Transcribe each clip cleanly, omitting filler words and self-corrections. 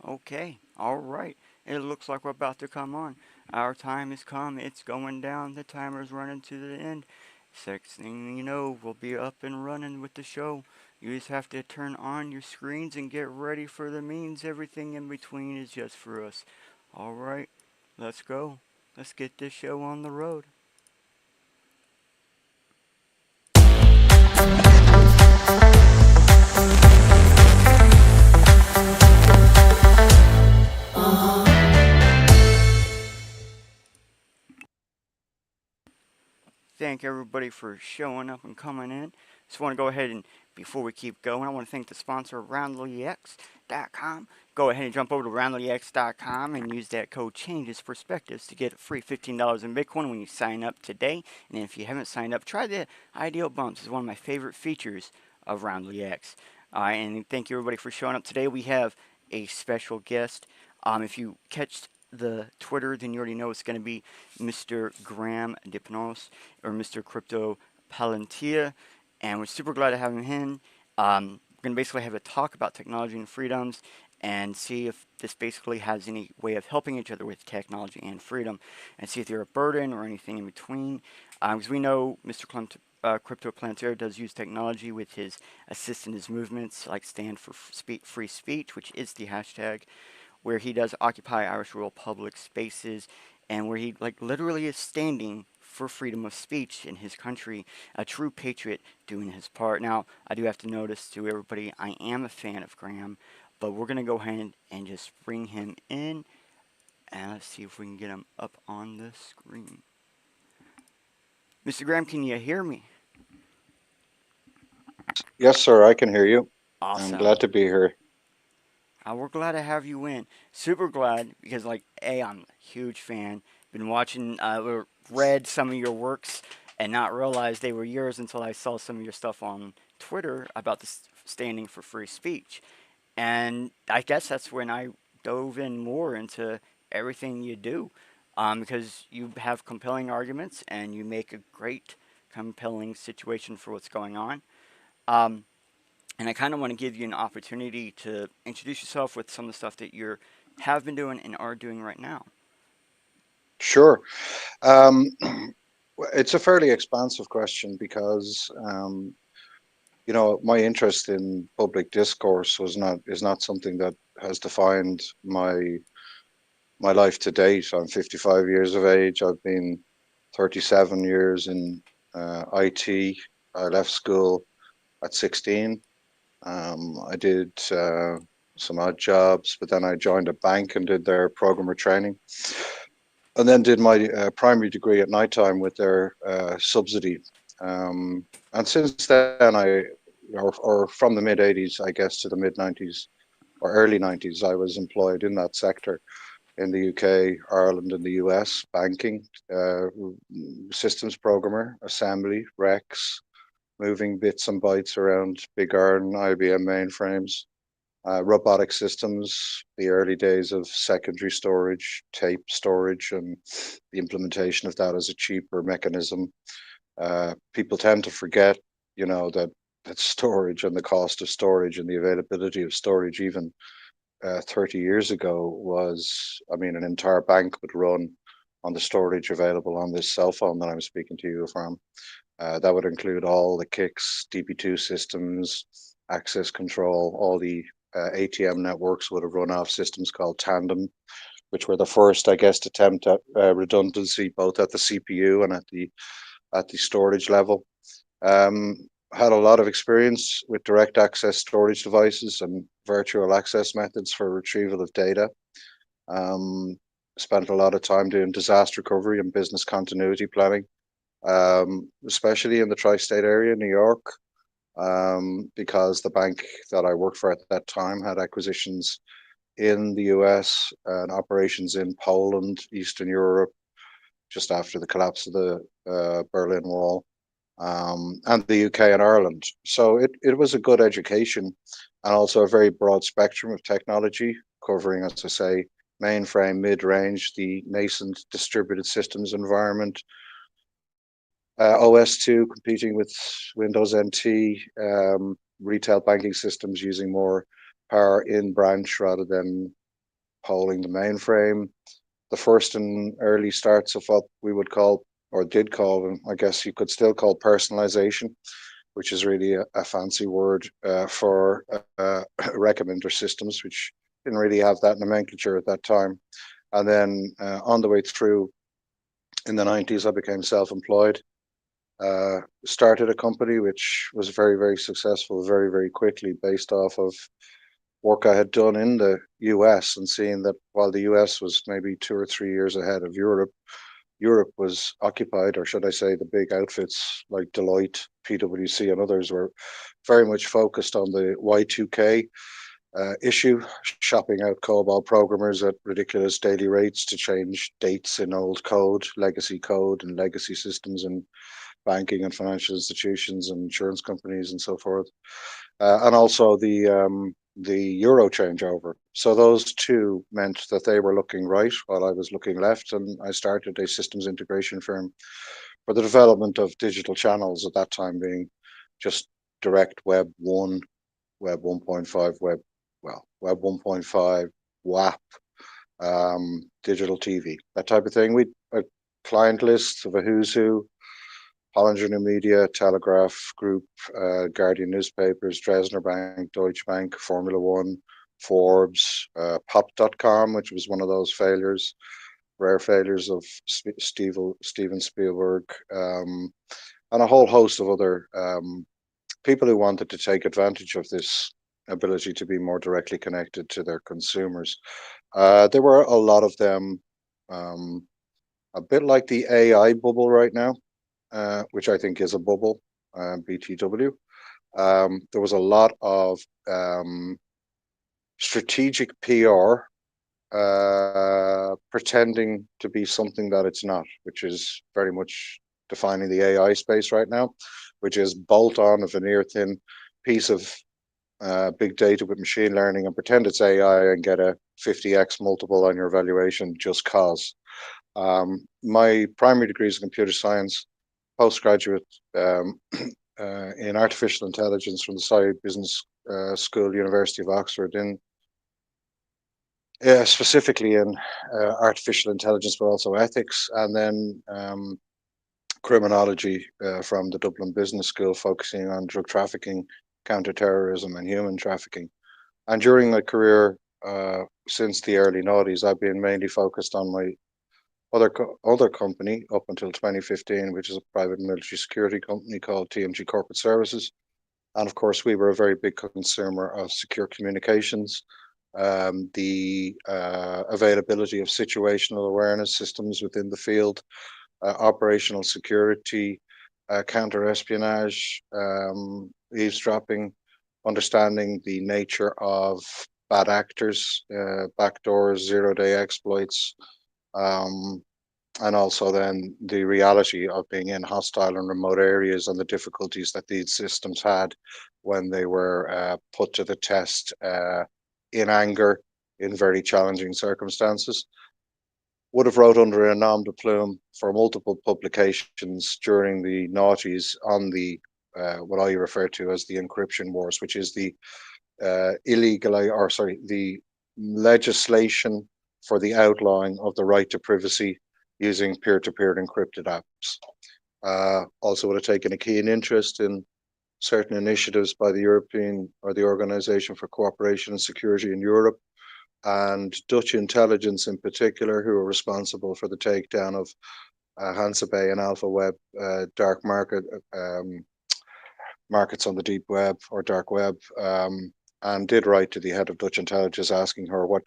Okay, all right. It looks like we're about to come on. Our time has come. It's going down. The timer's running to the end. Next thing you know, we'll be up and running with the show. You just have to turn on your screens and get ready for the means. Everything in between is just for us. All right, let's go. Let's get this show on the road. Thank everybody for showing up and coming in. Just want to go ahead and, before we keep going, I want to thank the sponsor, RoundlyX.com. Go ahead and jump over to RoundlyX.com and use that code Changes Perspectives to get a free $15 in Bitcoin when you sign up today. And if you haven't signed up, try the Ideal Bumps. It's one of my favorite features of RoundlyX. And thank you everybody for showing up today. We have a special guest. If you catch the Twitter, then you already know it's going to be Mr. Graham Dipnos or Mr. CryptoPalantir, and we're super glad to have him in. We're going to basically have a talk about technology and freedoms and see if this basically has any way of helping each other with technology and freedom, and see if they're a burden or anything in between. Because we know Mr. CryptoPalantir does use technology with his assist in his movements, like stand for free speech, which is the hashtag, where he does occupy Irish rural public spaces, and where he like literally is standing for freedom of speech in his country, a true patriot doing his part. Now, I do have to notice to everybody, I am a fan of Graham, but we're gonna go ahead and just bring him in, and let's see if we can get him up on the screen. Mr. Graham, can you hear me? Yes, sir, I can hear you. I'm Awesome. glad to be here. We're glad to have you in. Super glad because, like, I'm a huge fan. Been watching, or read some of your works, and not realized they were yours until I saw some of your stuff on Twitter about the standing for free speech. And I guess that's when I dove in more into everything you do, because you have compelling arguments and you make a great, compelling situation for what's going on. Um, and I kind of want to give you an opportunity to introduce yourself with some of the stuff that you have been doing and are doing right now. Sure. Um, it's a fairly expansive question because, my interest in public discourse is not something that has defined my life to date. I'm 55 years of age. I've been 37 years in IT. I left school at 16. I did some odd jobs, but then I joined a bank and did their programmer training, and then did my primary degree at night time with their subsidy. And since then, or from the mid 80s, I guess, to the mid 90s or early 90s, I was employed in that sector in the UK, Ireland, and the US, banking, systems programmer, assembly, Rex, moving bits and bytes around big iron IBM mainframes, robotic systems, the early days of secondary storage, tape storage, and the implementation of that as a cheaper mechanism. People tend to forget, that storage and the cost of storage and the availability of storage, even 30 years ago, was, I mean, an entire bank would run on the storage available on this cell phone that I'm speaking to you from. That would include all the kicks, DB2 systems, access control, all the ATM networks would have run off systems called Tandem, which were the first, I guess, attempt at redundancy both at the CPU and at the storage level. Had a lot of experience with direct access storage devices and virtual access methods for retrieval of data. Um, Spent a lot of time doing disaster recovery and business continuity planning, especially in the tri-state area, New York, because the bank that I worked for at that time had acquisitions in the US and operations in Poland, Eastern Europe, just after the collapse of the Berlin Wall, and the UK and Ireland. So it was a good education and also a very broad spectrum of technology, covering, as I say, mainframe, mid range, the nascent distributed systems environment, OS2 competing with Windows NT, retail banking systems using more power in branch rather than polling the mainframe, the first and early starts of what we would call, or did call, and I guess you could still call, personalization, which is really a fancy word for recommender systems, which didn't really have that nomenclature at that time. And then on the way through in the 90s, I became self-employed, started a company which was very, very successful very, very quickly based off of work I had done in the US and seeing that while the US was maybe 2 or 3 years ahead of Europe, Europe was occupied, or should I say, the big outfits like Deloitte, PwC, and others were very much focused on the Y2K issue, shopping out COBOL programmers at ridiculous daily rates to change dates in old code, and legacy systems in banking and financial institutions and insurance companies and so forth, and also the euro changeover. So those two meant that they were looking right while I was looking left, and I started a systems integration firm for the development of digital channels, at that time being just direct Web 1, Web 1.5, Web 1.5, WAP, digital TV, that type of thing. We a client list of a who's who: Hollinger New Media, Telegraph Group, Guardian Newspapers, Dresdner Bank, Deutsche Bank, Formula One, Forbes, Pop.com, which was one of those failures, rare failures of Steven Spielberg, and a whole host of other people who wanted to take advantage of this ability to be more directly connected to their consumers. There were a lot of them, a bit like the AI bubble right now, which I think is a bubble, BTW. There was a lot of strategic PR pretending to be something that it's not, which is very much defining the AI space right now, which is bolt on a veneer thin piece of big data with machine learning and pretend it's AI and get a 50x multiple on your valuation just cause. My primary degree is computer science, postgraduate in artificial intelligence from the Surrey Business School, University of Oxford, in specifically in artificial intelligence, but also ethics, and then criminology from the Dublin Business School, focusing on drug trafficking, counterterrorism, and human trafficking. And during my career, since the early noughties, I've been mainly focused on my other company up until 2015, which is a private military security company called TMG Corporate Services. And of course, we were a very big consumer of secure communications, the availability of situational awareness systems within the field, operational security, counter-espionage, eavesdropping, understanding the nature of bad actors, backdoors, zero-day exploits, and also then the reality of being in hostile and remote areas and the difficulties that these systems had when they were put to the test in anger in very challenging circumstances. Would have wrote under a nom de plume for multiple publications during the noughties on the what I refer to as the encryption wars, which is the the legislation for the outlawing of the right to privacy using peer-to-peer encrypted apps. Also would have taken a keen interest in certain initiatives by the European, or the Organization for Cooperation and Security in Europe, and Dutch intelligence in particular, who are responsible for the takedown of Hansa Bay and Alpha Web dark markets on the deep web or dark web, and did write to the head of Dutch intelligence asking her what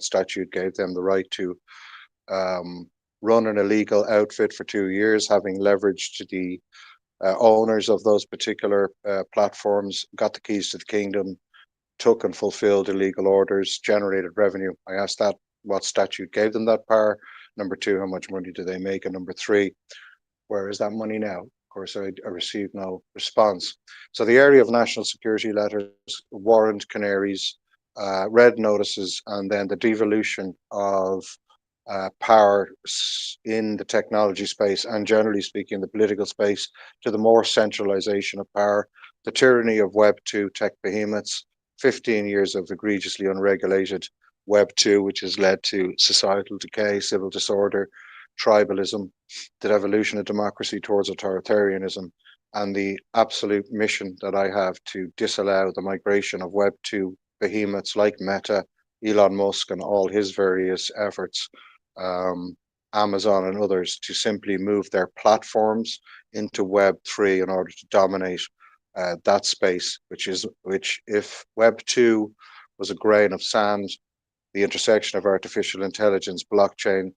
statute gave them the right to run an illegal outfit for 2 years, having leveraged the owners of those particular platforms, got the keys to the kingdom, took and fulfilled illegal orders, generated revenue. I asked that, what statute gave them that power? Number two, how much money do they make? And number three, where is that money now? Of course, I received no response. So the area of national security letters, warrant canaries, red notices, and then the devolution of power in the technology space, and generally speaking the political space, to the more centralization of power, the tyranny of Web 2 tech behemoths, 15 years of egregiously unregulated Web 2, which has led to societal decay, civil disorder, tribalism, the devolution of democracy towards authoritarianism, and the absolute mission that I have to disallow the migration of Web 2 behemoths like Meta, Elon Musk, and all his various efforts, um, Amazon and others, to simply move their platforms into Web 3 in order to dominate that space, which if Web 2 was a grain of sand, the intersection of artificial intelligence, blockchain,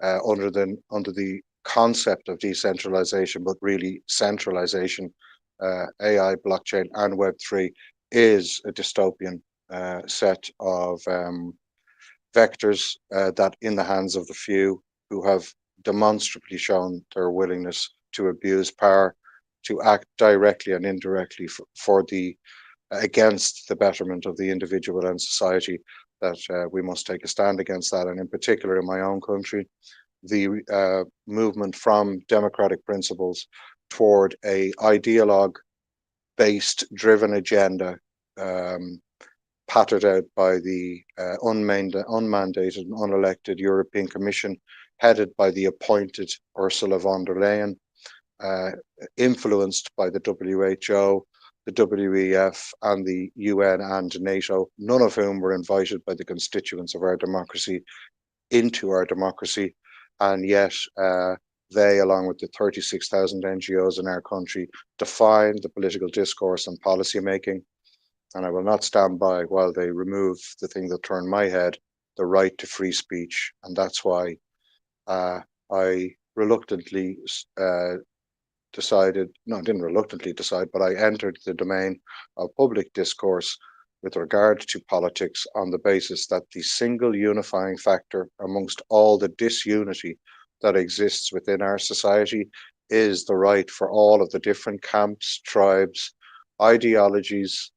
under the concept of decentralization, but really centralization, AI, blockchain, and Web 3 is a dystopian set of vectors that, in the hands of the few who have demonstrably shown their willingness to abuse power, to act directly and indirectly for the against the betterment of the individual and society, that we must take a stand against that. And in particular, in my own country, the movement from democratic principles toward a ideologue based driven agenda, um, pattered out by the unmandated and unelected European Commission, headed by the appointed Ursula von der Leyen, uh, influenced by the WHO, the WEF, and the UN and NATO, none of whom were invited by the constituents of our democracy into our democracy. And yet, they, along with the 36,000 NGOs in our country, define the political discourse and policy making. And I will not stand by while they remove the thing that turned my head, the right to free speech. And that's why I reluctantly decided, no, I didn't reluctantly decide, but I entered the domain of public discourse with regard to politics on the basis that the single unifying factor amongst all the disunity that exists within our society is the right for all of the different camps, tribes, ideologies,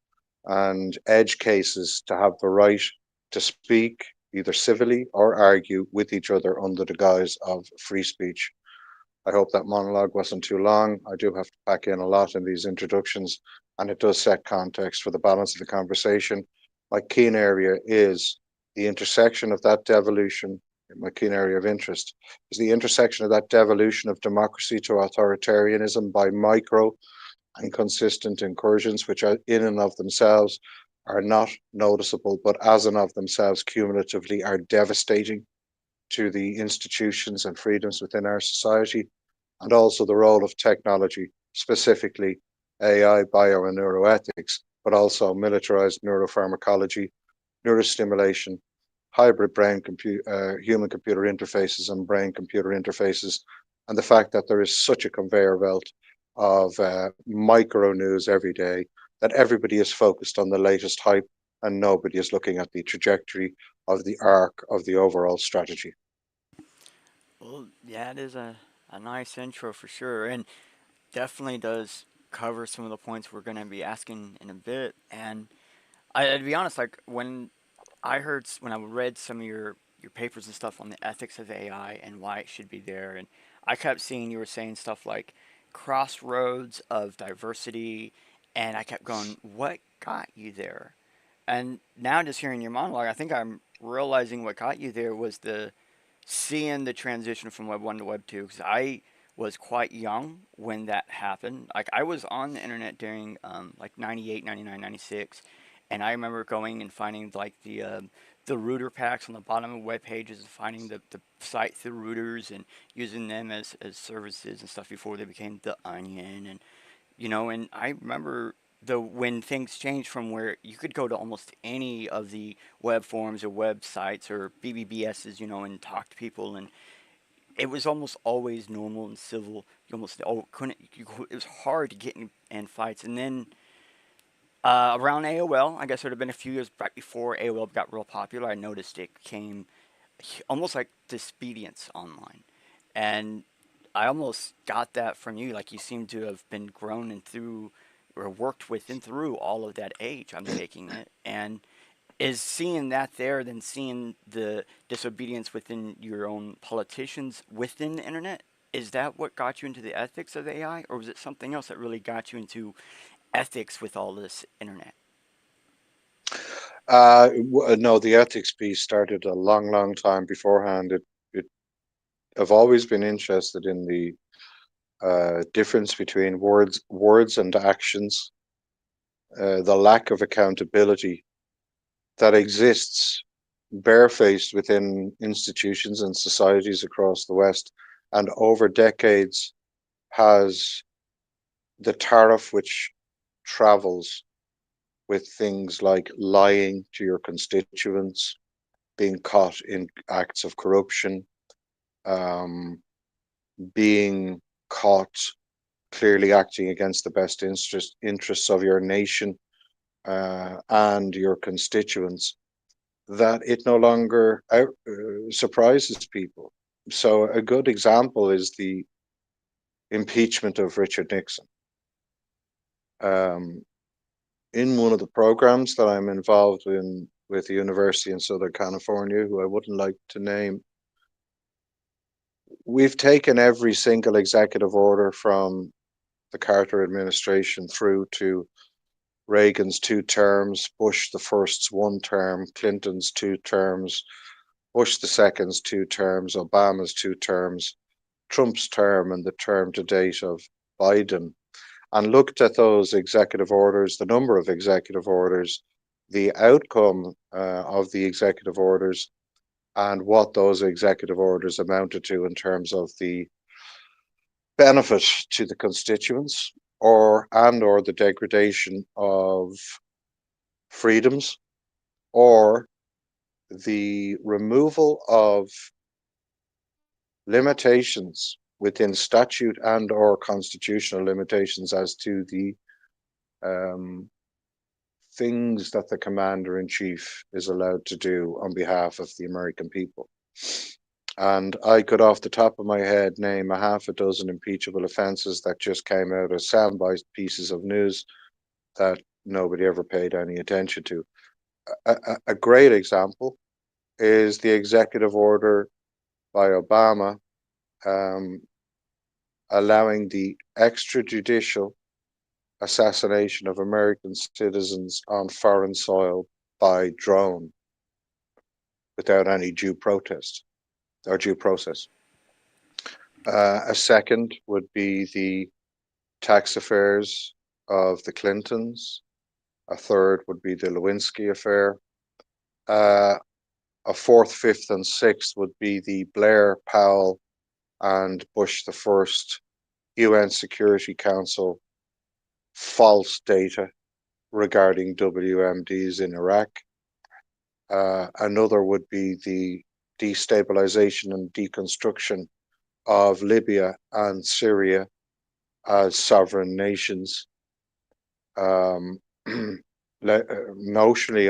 and edge cases to have the right to speak either civilly or argue with each other under the guise of free speech. I hope that monologue wasn't too long. I do have to pack in a lot in these introductions, and it does set context for the balance of the conversation. My keen area is the intersection of that devolution, my keen area of interest is the intersection of that devolution of democracy to authoritarianism by micro and consistent incursions, which are in and of themselves are not noticeable, but as and of themselves cumulatively are devastating to the institutions and freedoms within our society, and also the role of technology, specifically AI, bio and neuroethics, but also militarized neuropharmacology, neurostimulation, hybrid human computer interfaces and brain computer interfaces, and the fact that there is such a conveyor belt of micro news every day that everybody is focused on the latest hype and nobody is looking at the trajectory of the arc of the overall strategy. Well, yeah, it is a nice intro for sure, and definitely does cover some of the points we're going to be asking in a bit. And to be honest, like when I read some of your papers and stuff on the ethics of AI and why it should be there, and I kept seeing you were saying stuff like crossroads of diversity, and I kept going, what got you there? And now just hearing your monologue, I think I'm realizing what got you there was the seeing the transition from Web 1 to Web 2, because I was quite young when that happened. Like, I was on the internet during like 98, 99, 96, and I remember going and finding like the router packs on the bottom of web pages and finding the site through routers and using them as services and stuff before they became the Onion. And and I remember the when things changed from where you could go to almost any of the web forums or websites or BBBSs, and talk to people, and it was almost always normal and civil. You almost couldn't. It was hard to get in fights, and then around AOL, I guess it would have been a few years back before AOL got real popular. I noticed it came almost like disobedience online, and I almost got that from you. Like you seem to have been grown and through, or worked with and through all of that age. I'm taking it, and is seeing that there, then seeing the disobedience within your own politicians within the internet. Is that what got you into the ethics of AI, or was it something else that really got you into ethics with all this internet? No, the ethics piece started a long time beforehand. I've always been interested in the difference between words and actions, the lack of accountability that exists barefaced within institutions and societies across the West, and over decades has the tariff which travels with things like lying to your constituents, being caught in acts of corruption, um, being caught clearly acting against the best interests of your nation and your constituents, that it no longer surprises people. So a good example is the impeachment of Richard Nixon. Um, in one of the programs that I'm involved in with the University in Southern California, who I wouldn't like to name, we've taken every single executive order from the Carter administration through to Reagan's 2 terms, Bush the first's 1 term, Clinton's 2 terms, Bush the second's 2 terms, Obama's 2 terms, Trump's term, and the term to date of Biden, and looked at those executive orders, the number of executive orders, the outcome of the executive orders, and what those executive orders amounted to in terms of the benefit to the constituents or the degradation of freedoms or the removal of limitations within statute and or constitutional limitations as to the um, things that the commander-in-chief is allowed to do on behalf of the American people. And I could, off the top of my head, name a half a dozen impeachable offences that just came out as soundbite pieces of news that nobody ever paid any attention to. A great example is the executive order by Obama um, allowing the extrajudicial assassination of American citizens on foreign soil by drone without any due protest or due process. A second would be the tax affairs of the Clintons. A third would be the Lewinsky affair. A fourth, fifth, and sixth would be the Blair, Powell, and Bush the First UN Security Council false data regarding WMDs in Iraq. Another would be the destabilization and deconstruction of Libya and Syria as sovereign nations, notionally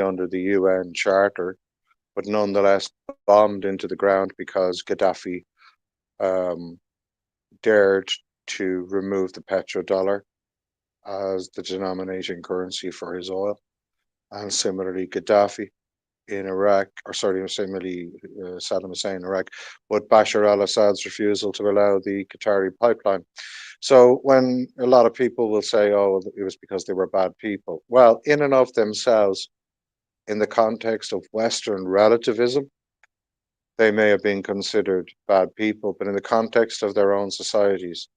under the UN Charter, but nonetheless bombed into the ground because Gaddafi dared to remove the petrodollar as the denominating currency for his oil. And similarly, Gaddafi in Iraq, or sorry, similarly, Saddam Hussein in Iraq, but Bashar al-Assad's refusal to allow the Qatari pipeline. So when a lot of people will say, oh, it was because they were bad people. Well, in and of themselves, in the context of Western relativism, they may have been considered bad people, but in the context of their own societies,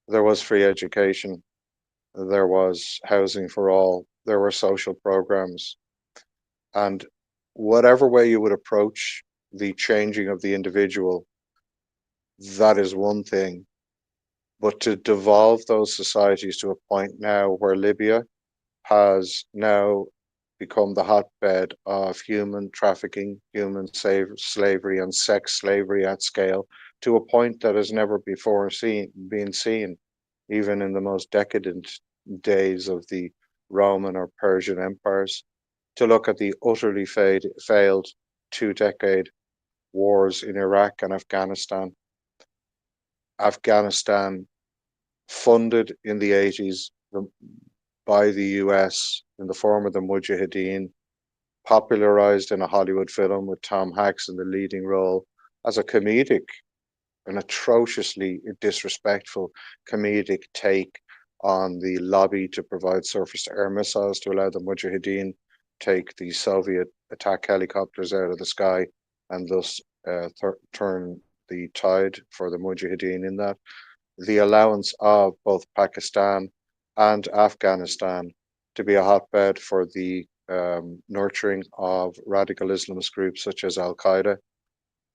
there was free education, there was housing for all, there were social programs, and whatever way you would approach the changing of the individual, that is one thing. But to devolve those societies to a point now where Libya has now become the hotbed of human trafficking, human slavery, and sex slavery at scale to a point that has never before been seen, even in the most decadent days of the Roman or Persian empires, to look at the utterly failed 2-decade wars in Iraq and Afghanistan. Afghanistan funded in the 80s by the US in the form of the Mujahideen, popularized in a Hollywood film with Tom Hanks in the leading role as a comedic, an atrociously disrespectful comedic take on the lobby to provide surface to air missiles to allow the Mujahideen take the Soviet attack helicopters out of the sky and thus turn the tide for the Mujahideen in that. The allowance of both Pakistan and Afghanistan to be a hotbed for the nurturing of radical Islamist groups such as Al Qaeda,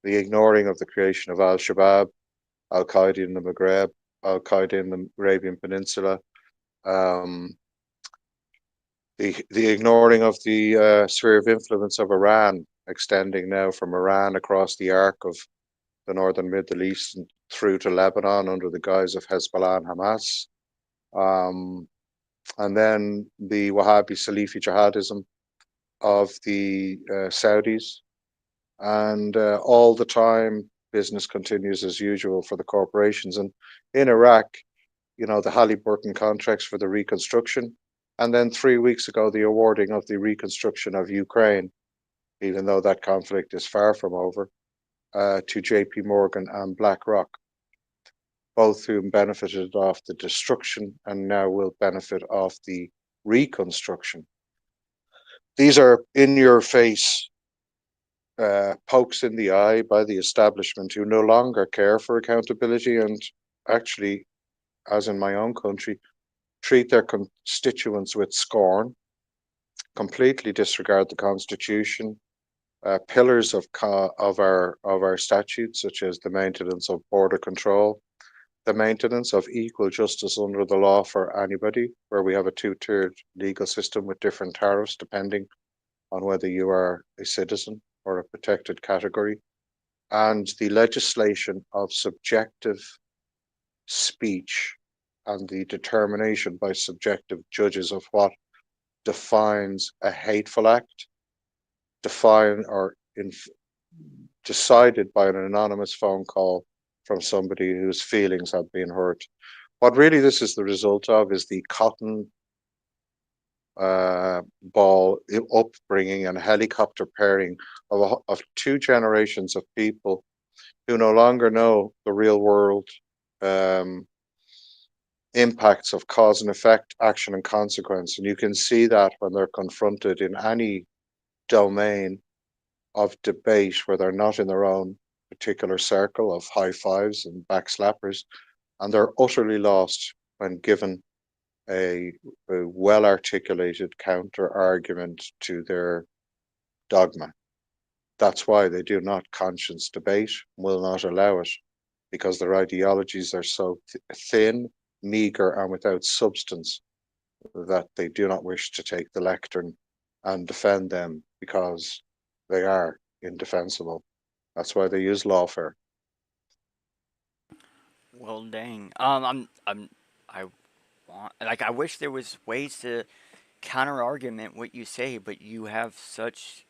the ignoring of the creation of Al Shabaab, Al Qaeda in the Maghreb, Al Qaeda in the Arabian Peninsula, um, the ignoring of the sphere of influence of Iran, extending now from Iran across the arc of the northern Middle East and through to Lebanon under the guise of Hezbollah and Hamas. And then the Wahhabi Salafi jihadism of the Saudis. And all the time, business continues as usual for the corporations. And in Iraq, the Halliburton contracts for the reconstruction. And then 3 weeks ago, the awarding of the reconstruction of Ukraine, even though that conflict is far from over, to JP Morgan and BlackRock, both whom benefited off the destruction and now will benefit off the reconstruction. These are in your face pokes in the eye by the establishment who no longer care for accountability and actually, as in my own country, treat their constituents with scorn, completely disregard the Constitution, pillars of our statutes, such as the maintenance of border control, the maintenance of equal justice under the law for anybody, where we have a two-tiered legal system with different tariffs depending on whether you are a citizen or a protected category, and the legislation of subjective speech and the determination by subjective judges of what defines a hateful act, decided by an anonymous phone call from somebody whose feelings have been hurt. What really this is the result of is the cotton ball upbringing and helicopter pairing of two generations of people who no longer know the real world impacts of cause and effect, action and consequence. And you can see that when they're confronted in any domain of debate where they're not in their own particular circle of high fives and backslappers, and they're utterly lost when given a well articulated counter argument to their dogma. That's why they do not conscience debate, will not allow it, because their ideologies are so thin, meager, and without substance that they do not wish to take the lectern and defend them because they are indefensible. That's why they use lawfare. Well, dang. I I wish there was ways to counter argument what you say, but you have such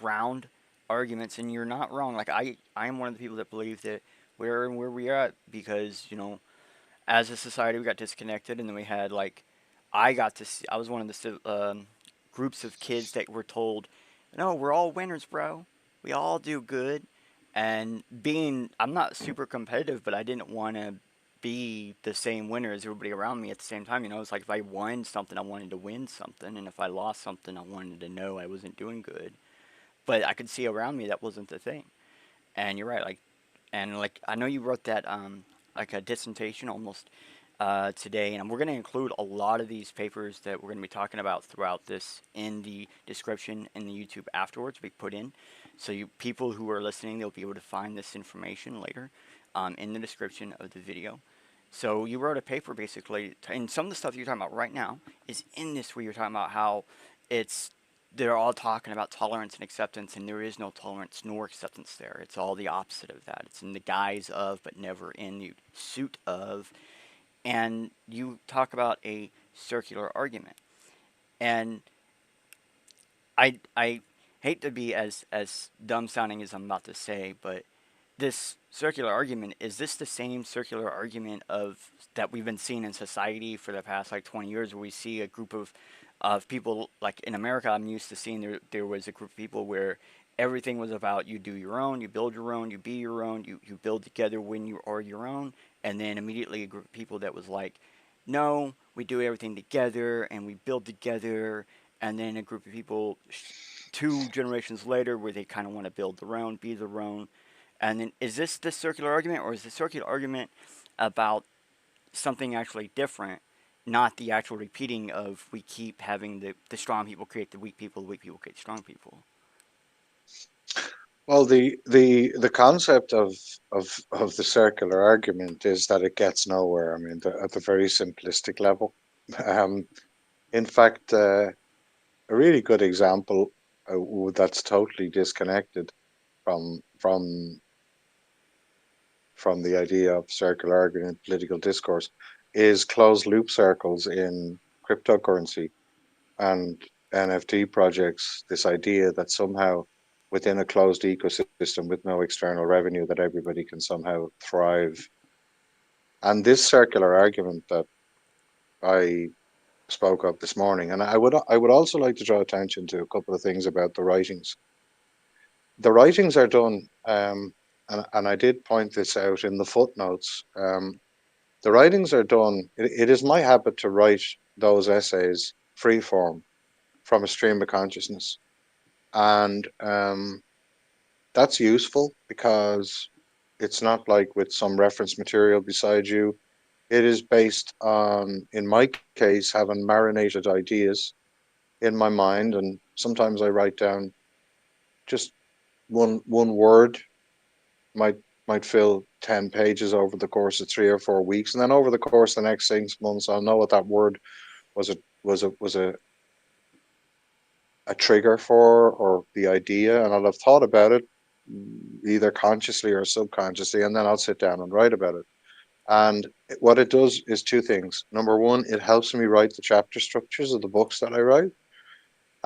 round arguments, and you're not wrong. I am one of the people that believe that we're where we are at because as a society we got disconnected, and then we had I got to see, I was one of the groups of kids that were told, no, we're all winners, bro. We all do good. And I'm not super competitive, but I didn't want to be the same winner as everybody around me at the same time. It's like if I won something, I wanted to win something, and if I lost something, I wanted to know I wasn't doing good. But I could see around me that wasn't the thing. And you're right, I know you wrote that like a dissertation almost today, and we're going to include a lot of these papers that we're going to be talking about throughout this in the description in the YouTube afterwards. We put in, so people who are listening, they'll be able to find this information later in the description of the video. So you wrote a paper basically, and some of the stuff you're talking about right now is in this where you're talking about how it's they're all talking about tolerance and acceptance, and there is no tolerance nor acceptance there. It's all the opposite of that. It's in the guise of, but never in the suit of. And you talk about a circular argument. And I hate to be as dumb sounding as I'm about to say, but this circular argument, is this the same circular argument of that we've been seeing in society for the past 20 years, where we see a group of people, like in America I'm used to seeing there was a group of people where everything was about you do your own, you build your own, you be your own, you build together when you are your own, and then immediately a group of people that was like, no, we do everything together and we build together and then a group of people 2 generations later where they kind of want to build their own, be their own. And then is this the circular argument, or is the circular argument about something actually different, not the actual repeating of we keep having the strong people create the weak people create strong people? Well, the concept of the circular argument is that it gets nowhere. I mean, at the very simplistic level. Um, in fact, a really good example that's totally disconnected from from from the idea of circular argument, political discourse, is closed loop circles in cryptocurrency and NFT projects. This idea that somehow within a closed ecosystem with no external revenue, that everybody can somehow thrive. And this circular argument that I spoke of this morning, and I would also like to draw attention to a couple of things about the writings. The writings are done, and I did point this out in the footnotes. The writings are done. It is my habit to write those essays free form from a stream of consciousness, and that's useful because it's not like with some reference material beside you. It is based on, in my case, having marinated ideas in my mind, and sometimes I write down just one word might might fill 10 pages over the course of 3 or 4 weeks, and then over the course of the next 6 months I'll know what that word was a trigger for, or the idea, and I'll have thought about it either consciously or subconsciously, and then I'll sit down and write about it. And what it does is two things. Number one, it helps me write the chapter structures of the books that I write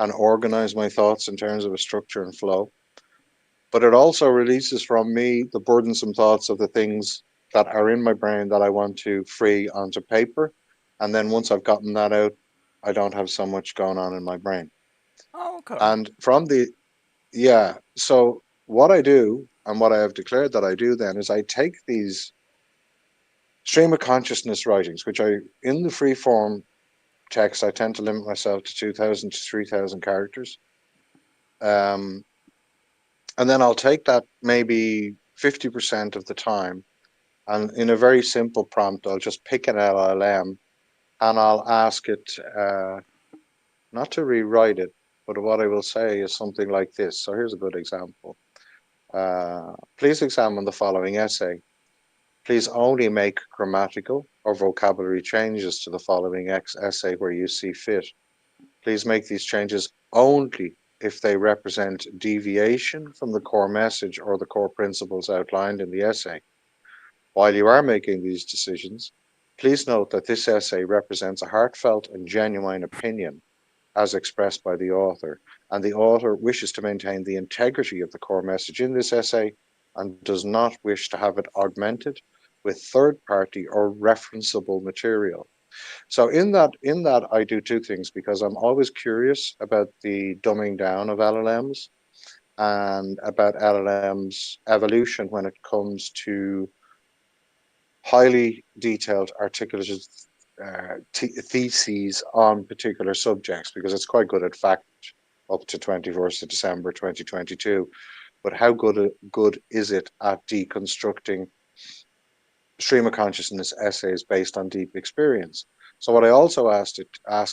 and organize my thoughts in terms of a structure and flow. But it also releases from me the burdensome thoughts of the things that are in my brain that I want to free onto paper. And then once I've gotten that out, I don't have so much going on in my brain. Oh, okay. And from the, yeah, so what I do and what I have declared that I do then is I take these stream of consciousness writings, which in the free form text, I tend to limit myself to 2,000 to 3,000 characters. Um, and then I'll take that maybe 50% of the time, and in a very simple prompt, I'll just pick an LLM and I'll ask it not to rewrite it, but what I will say is something like this. So here's a good example. Please examine the following essay. Please only make grammatical or vocabulary changes to the following essay where you see fit. Please make these changes only if they represent deviation from the core message or the core principles outlined in the essay. While you are making these decisions, please note that this essay represents a heartfelt and genuine opinion as expressed by the author, and the author wishes to maintain the integrity of the core message in this essay and does not wish to have it augmented with third-party or referenceable material. So in that I do two things, because I'm always curious about the dumbing down of LLMs and about LLMs evolution when it comes to highly detailed articulated theses on particular subjects, because it's quite good at fact up to 21st of December 2022. But how good is it at deconstructing stream of consciousness essays based on deep experience? So what I also ask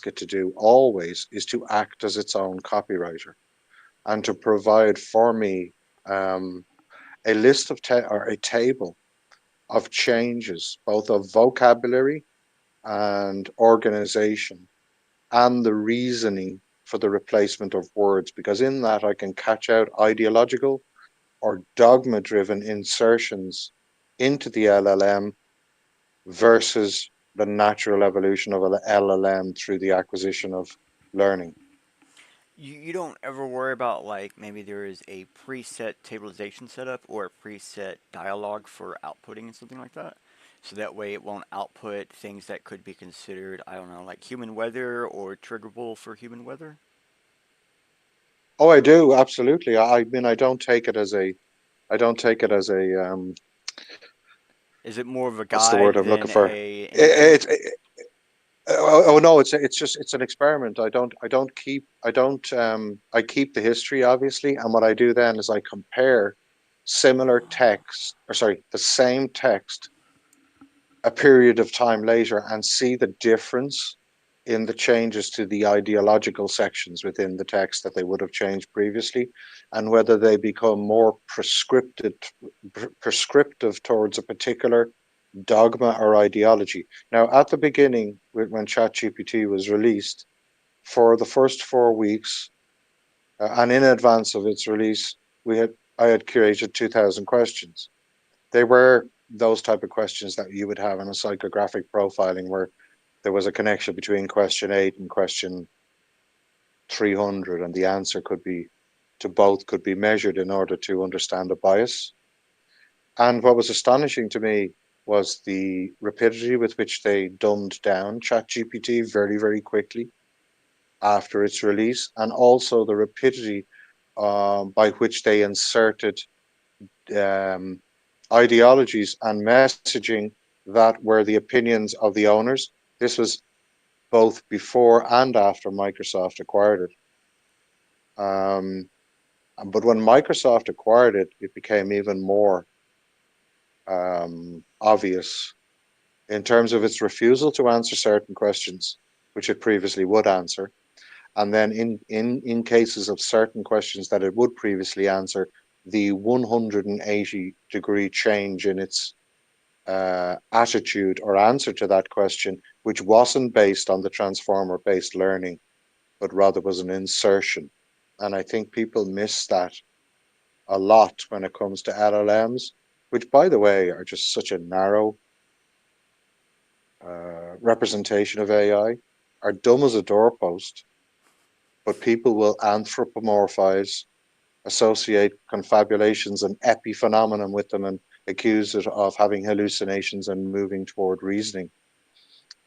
it to do always is to act as its own copywriter and to provide for me um, a list of or a table of changes, both of vocabulary and organization, and the reasoning for the replacement of words, because in that I can catch out ideological or dogma driven insertions into the LLM versus the natural evolution of an LLM through the acquisition of learning. You don't ever worry about like maybe there is a preset tableization setup or a preset dialogue for outputting and something like that? So that way it won't output things that could be considered, I don't know, like human weather or triggerable for human weather? Oh, I do, absolutely. I mean, I don't take it as a Is it more of a what's the word guide I'm looking than for? a an It, instrument? no, it's an experiment. I keep the history obviously, and what I do then is I compare similar text, or sorry, the same text a period of time later and see the difference in the changes to the ideological sections within the text that they would have changed previously, and whether they become more prescriptive towards a particular dogma or ideology. Now, at the beginning, when ChatGPT was released, for the first 4 weeks, and in advance of its release, I had curated 2,000 questions. They were those type of questions that you would have in a psychographic profiling, where there was a connection between question 8 and question 300, and the answer to both could be measured in order to understand a bias. And what was astonishing to me was the rapidity with which they dumbed down ChatGPT very, very quickly after its release, and also the rapidity by which they inserted um, ideologies and messaging that were the opinions of the owners. This was both before and after Microsoft acquired it. But when Microsoft acquired it, it became even more obvious in terms of its refusal to answer certain questions, which it previously would answer. And then in cases of certain questions that it would previously answer, the 180-degree change in its attitude or answer to that question, which wasn't based on the transformer-based learning, but rather was an insertion. And I think people miss that a lot when it comes to LLMs, which, by the way, are just such a narrow representation of AI, are dumb as a doorpost, but people will anthropomorphize, associate confabulations and epiphenomenon with them, and accuse it of having hallucinations and moving toward reasoning.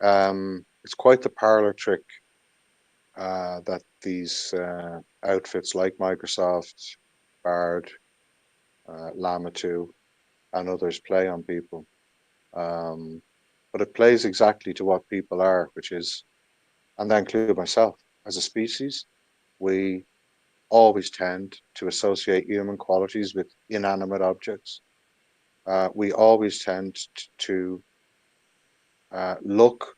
It's quite the parlor trick that these outfits like Microsoft, Bard, Llama 2, and others play on people. Um, but it plays exactly to what people are, which is, and I include myself, as a species, we always tend to associate human qualities with inanimate objects. We always tend to look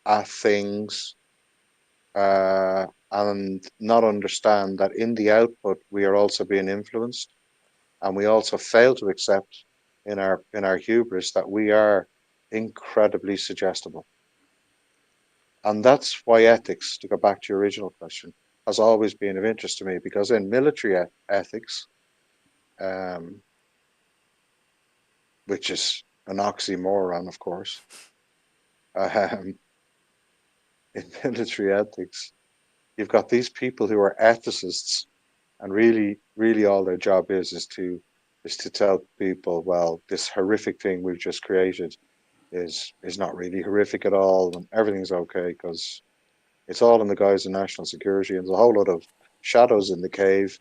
at things and not understand that in the output we are also being influenced, and we also fail to accept in our hubris that we are incredibly suggestible. And that's why ethics, to go back to your original question, has always been of interest to me, because in military ethics, um, which is an oxymoron, of course, um, in military ethics, you've got these people who are ethicists, and really, really, all their job is to tell people, well, this horrific thing we've just created is not really horrific at all, and everything's okay because it's all in the guise of national security, and there's a whole lot of shadows in the cave,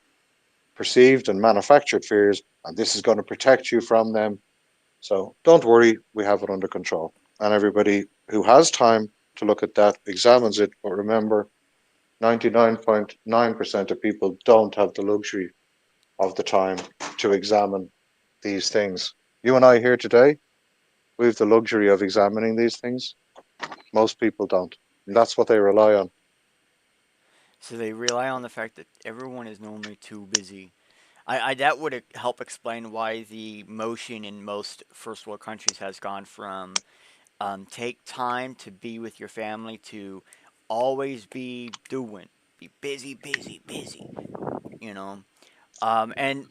perceived and manufactured fears, and this is going to protect you from them. So don't worry, we have it under control. And everybody who has time to look at that examines it. But remember, 99.9% of people don't have the luxury of the time to examine these things. You and I here today, we have the luxury of examining these things. Most people don't. And that's what they rely on. So they rely on the fact that everyone is normally too busy. I that would help explain why the motion in most first world countries has gone from take time to be with your family to always be doing, be busy, busy, busy. You know, and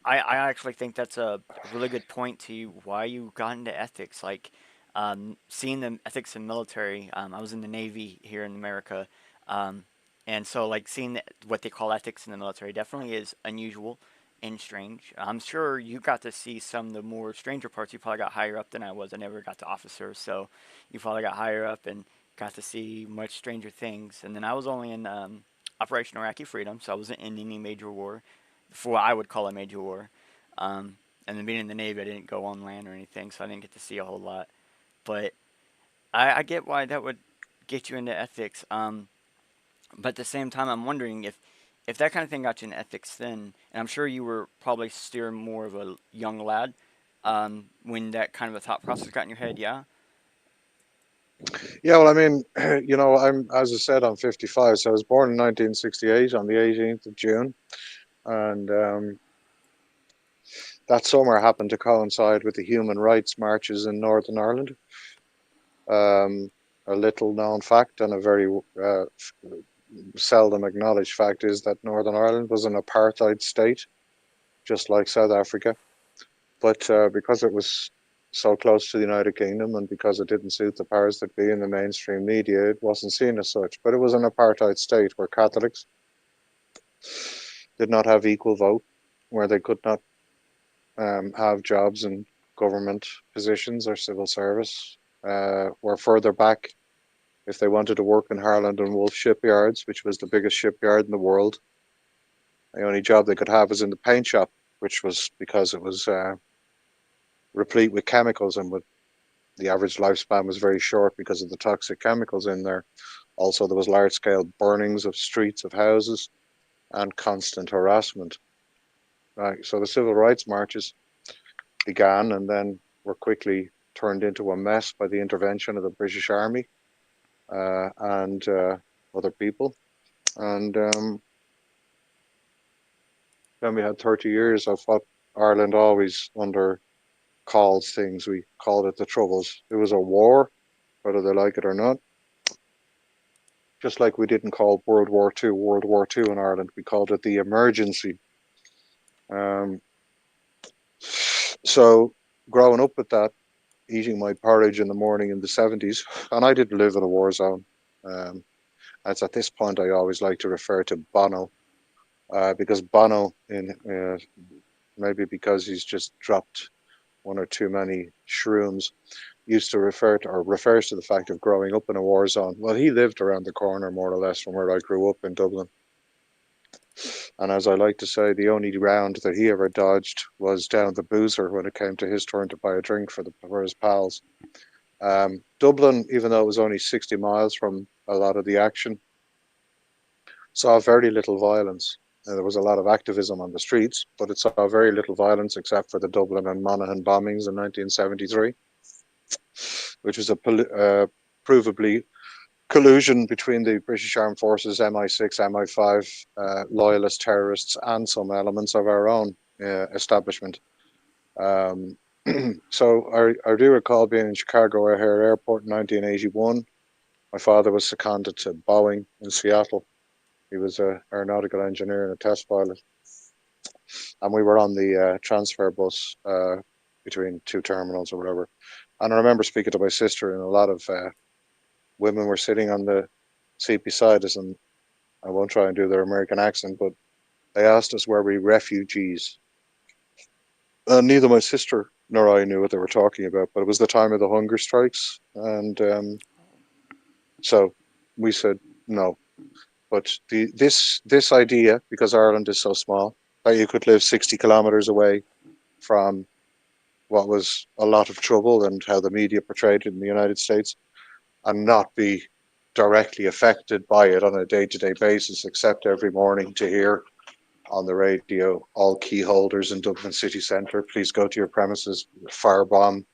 I actually think that's a really good point to why you got into ethics. Like seeing the ethics in military. I was in the Navy here in America, um, and so like seeing what they call ethics in the military definitely is unusual and strange. I'm sure you got to see some of the more stranger parts. You probably got higher up than I was. I never got to officer, so you probably got higher up and got to see much stranger things. And then I was only in Operation Iraqi Freedom, so I wasn't in any major war for what I would call a major war. Um, and then being in the Navy, I didn't go on land or anything, so I didn't get to see a whole lot. But I get why that would get you into ethics. But at the same time, I'm wondering if that kind of thing got you into ethics then, and I'm sure you were probably still more of a young lad when that kind of a thought process got in your head. Yeah. Yeah, well, I mean, I'm, as I said, I'm 55, so I was born in 1968 on the 18th of June, and that summer happened to coincide with the human rights marches in Northern Ireland. Um, a little known fact and a very seldom acknowledged fact is that Northern Ireland was an apartheid state, just like South Africa. But because it was so close to the United Kingdom and because it didn't suit the powers that be in the mainstream media, it wasn't seen as such. But it was an apartheid state where Catholics did not have equal vote, where they could not have jobs in government positions or civil service, were further back if they wanted to work in Harland and Wolff shipyards, which was the biggest shipyard in the world. The only job they could have was in the paint shop, which was because it was replete with chemicals and with the average lifespan was very short because of the toxic chemicals in there. Also, there was large scale burnings of streets of houses and constant harassment. Right, so the civil rights marches began and then were quickly turned into a mess by the intervention of the British Army and other people. And then we had 30 years of what Ireland always under calls things. We called it the Troubles. It was a war, whether they like it or not. Just like we didn't call World War Two in Ireland, we called it the emergency. Um, so growing up with that, eating my porridge in the morning in the 70s, and I didn't live in a war zone. Um, as at this point, I always like to refer to Bono, because Bono, maybe because he's just dropped one or too many shrooms, used to refer to or refers to the fact of growing up in a war zone. Well, he lived around the corner more or less from where I grew up in Dublin. And as I like to say, the only round that he ever dodged was down the boozer when it came to his turn to buy a drink for his pals. Dublin, even though it was only 60 miles from a lot of the action, saw very little violence. There was a lot of activism on the streets, but it saw very little violence except for the Dublin and Monaghan bombings in 1973, which was a provably collusion between the British Armed Forces, MI6, MI5, loyalist terrorists, and some elements of our own establishment. Um, so I do recall being in Chicago O'Hare Airport in 1981. My father was seconded to Boeing in Seattle. He was an aeronautical engineer and a test pilot. And we were on the transfer bus between two terminals or whatever. And I remember speaking to my sister, and a lot of women were sitting on the seat beside us, and I won't try and do their American accent, but they asked us were we refugees. Neither my sister nor I knew what they were talking about, but it was the time of the hunger strikes, and so we said no. But this idea, because Ireland is so small, that you could live 60 kilometers away from what was a lot of trouble and how the media portrayed it in the United States, and not be directly affected by it on a day-to-day basis, except every morning to hear on the radio, all key holders in Dublin city centre, please go to your premises, firebomb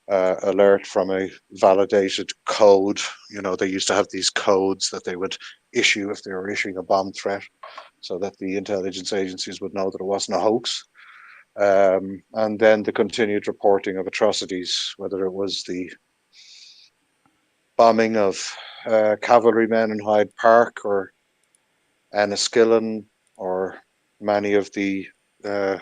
alert from a validated code. You know, they used to have these codes that they would issue if they were issuing a bomb threat, so that the intelligence agencies would know that it wasn't a hoax. And then the continued reporting of atrocities, whether it was the bombing of cavalrymen in Hyde Park or Enniskillen, or many of the uh,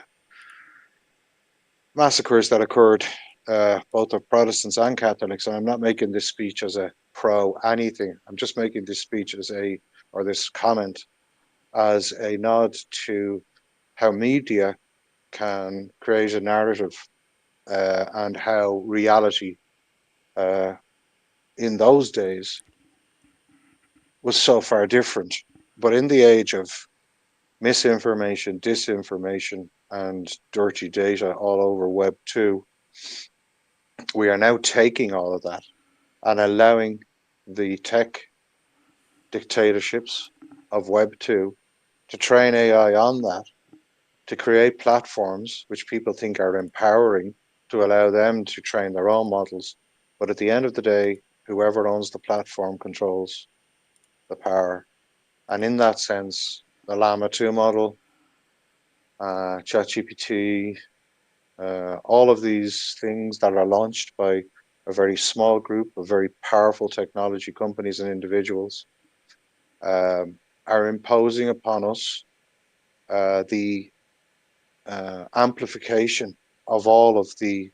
massacres that occurred, both of Protestants and Catholics. And I'm not making this speech as a pro anything. I'm just making this speech or this comment as a nod to how media can create a narrative and how reality uh, in those days was so far different. But in the age of misinformation, disinformation, and dirty data all over Web 2, we are now taking all of that and allowing the tech dictatorships of Web 2 to train AI on that, to create platforms which people think are empowering to allow them to train their own models. But at the end of the day, whoever owns the platform controls the power. And in that sense, the Llama 2 model, ChatGPT, all of these things that are launched by a very small group of very powerful technology companies and individuals are imposing upon us the amplification of all of the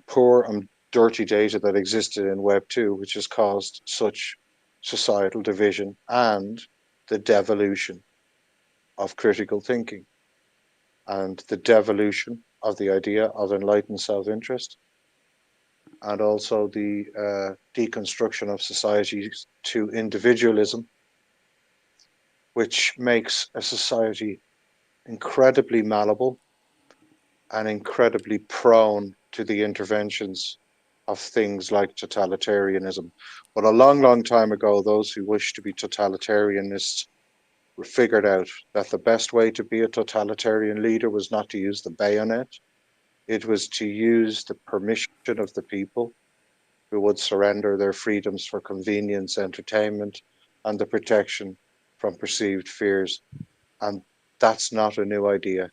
poor and dirty data that existed in Web 2, which has caused such societal division and the devolution of critical thinking and the devolution of the idea of enlightened self-interest, and also the deconstruction of societies to individualism, which makes a society incredibly malleable and incredibly prone to the interventions of things like totalitarianism. But a long, long time ago, those who wished to be totalitarianists figured out that the best way to be a totalitarian leader was not to use the bayonet. It was to use the permission of the people who would surrender their freedoms for convenience, entertainment, and the protection from perceived fears. And that's not a new idea.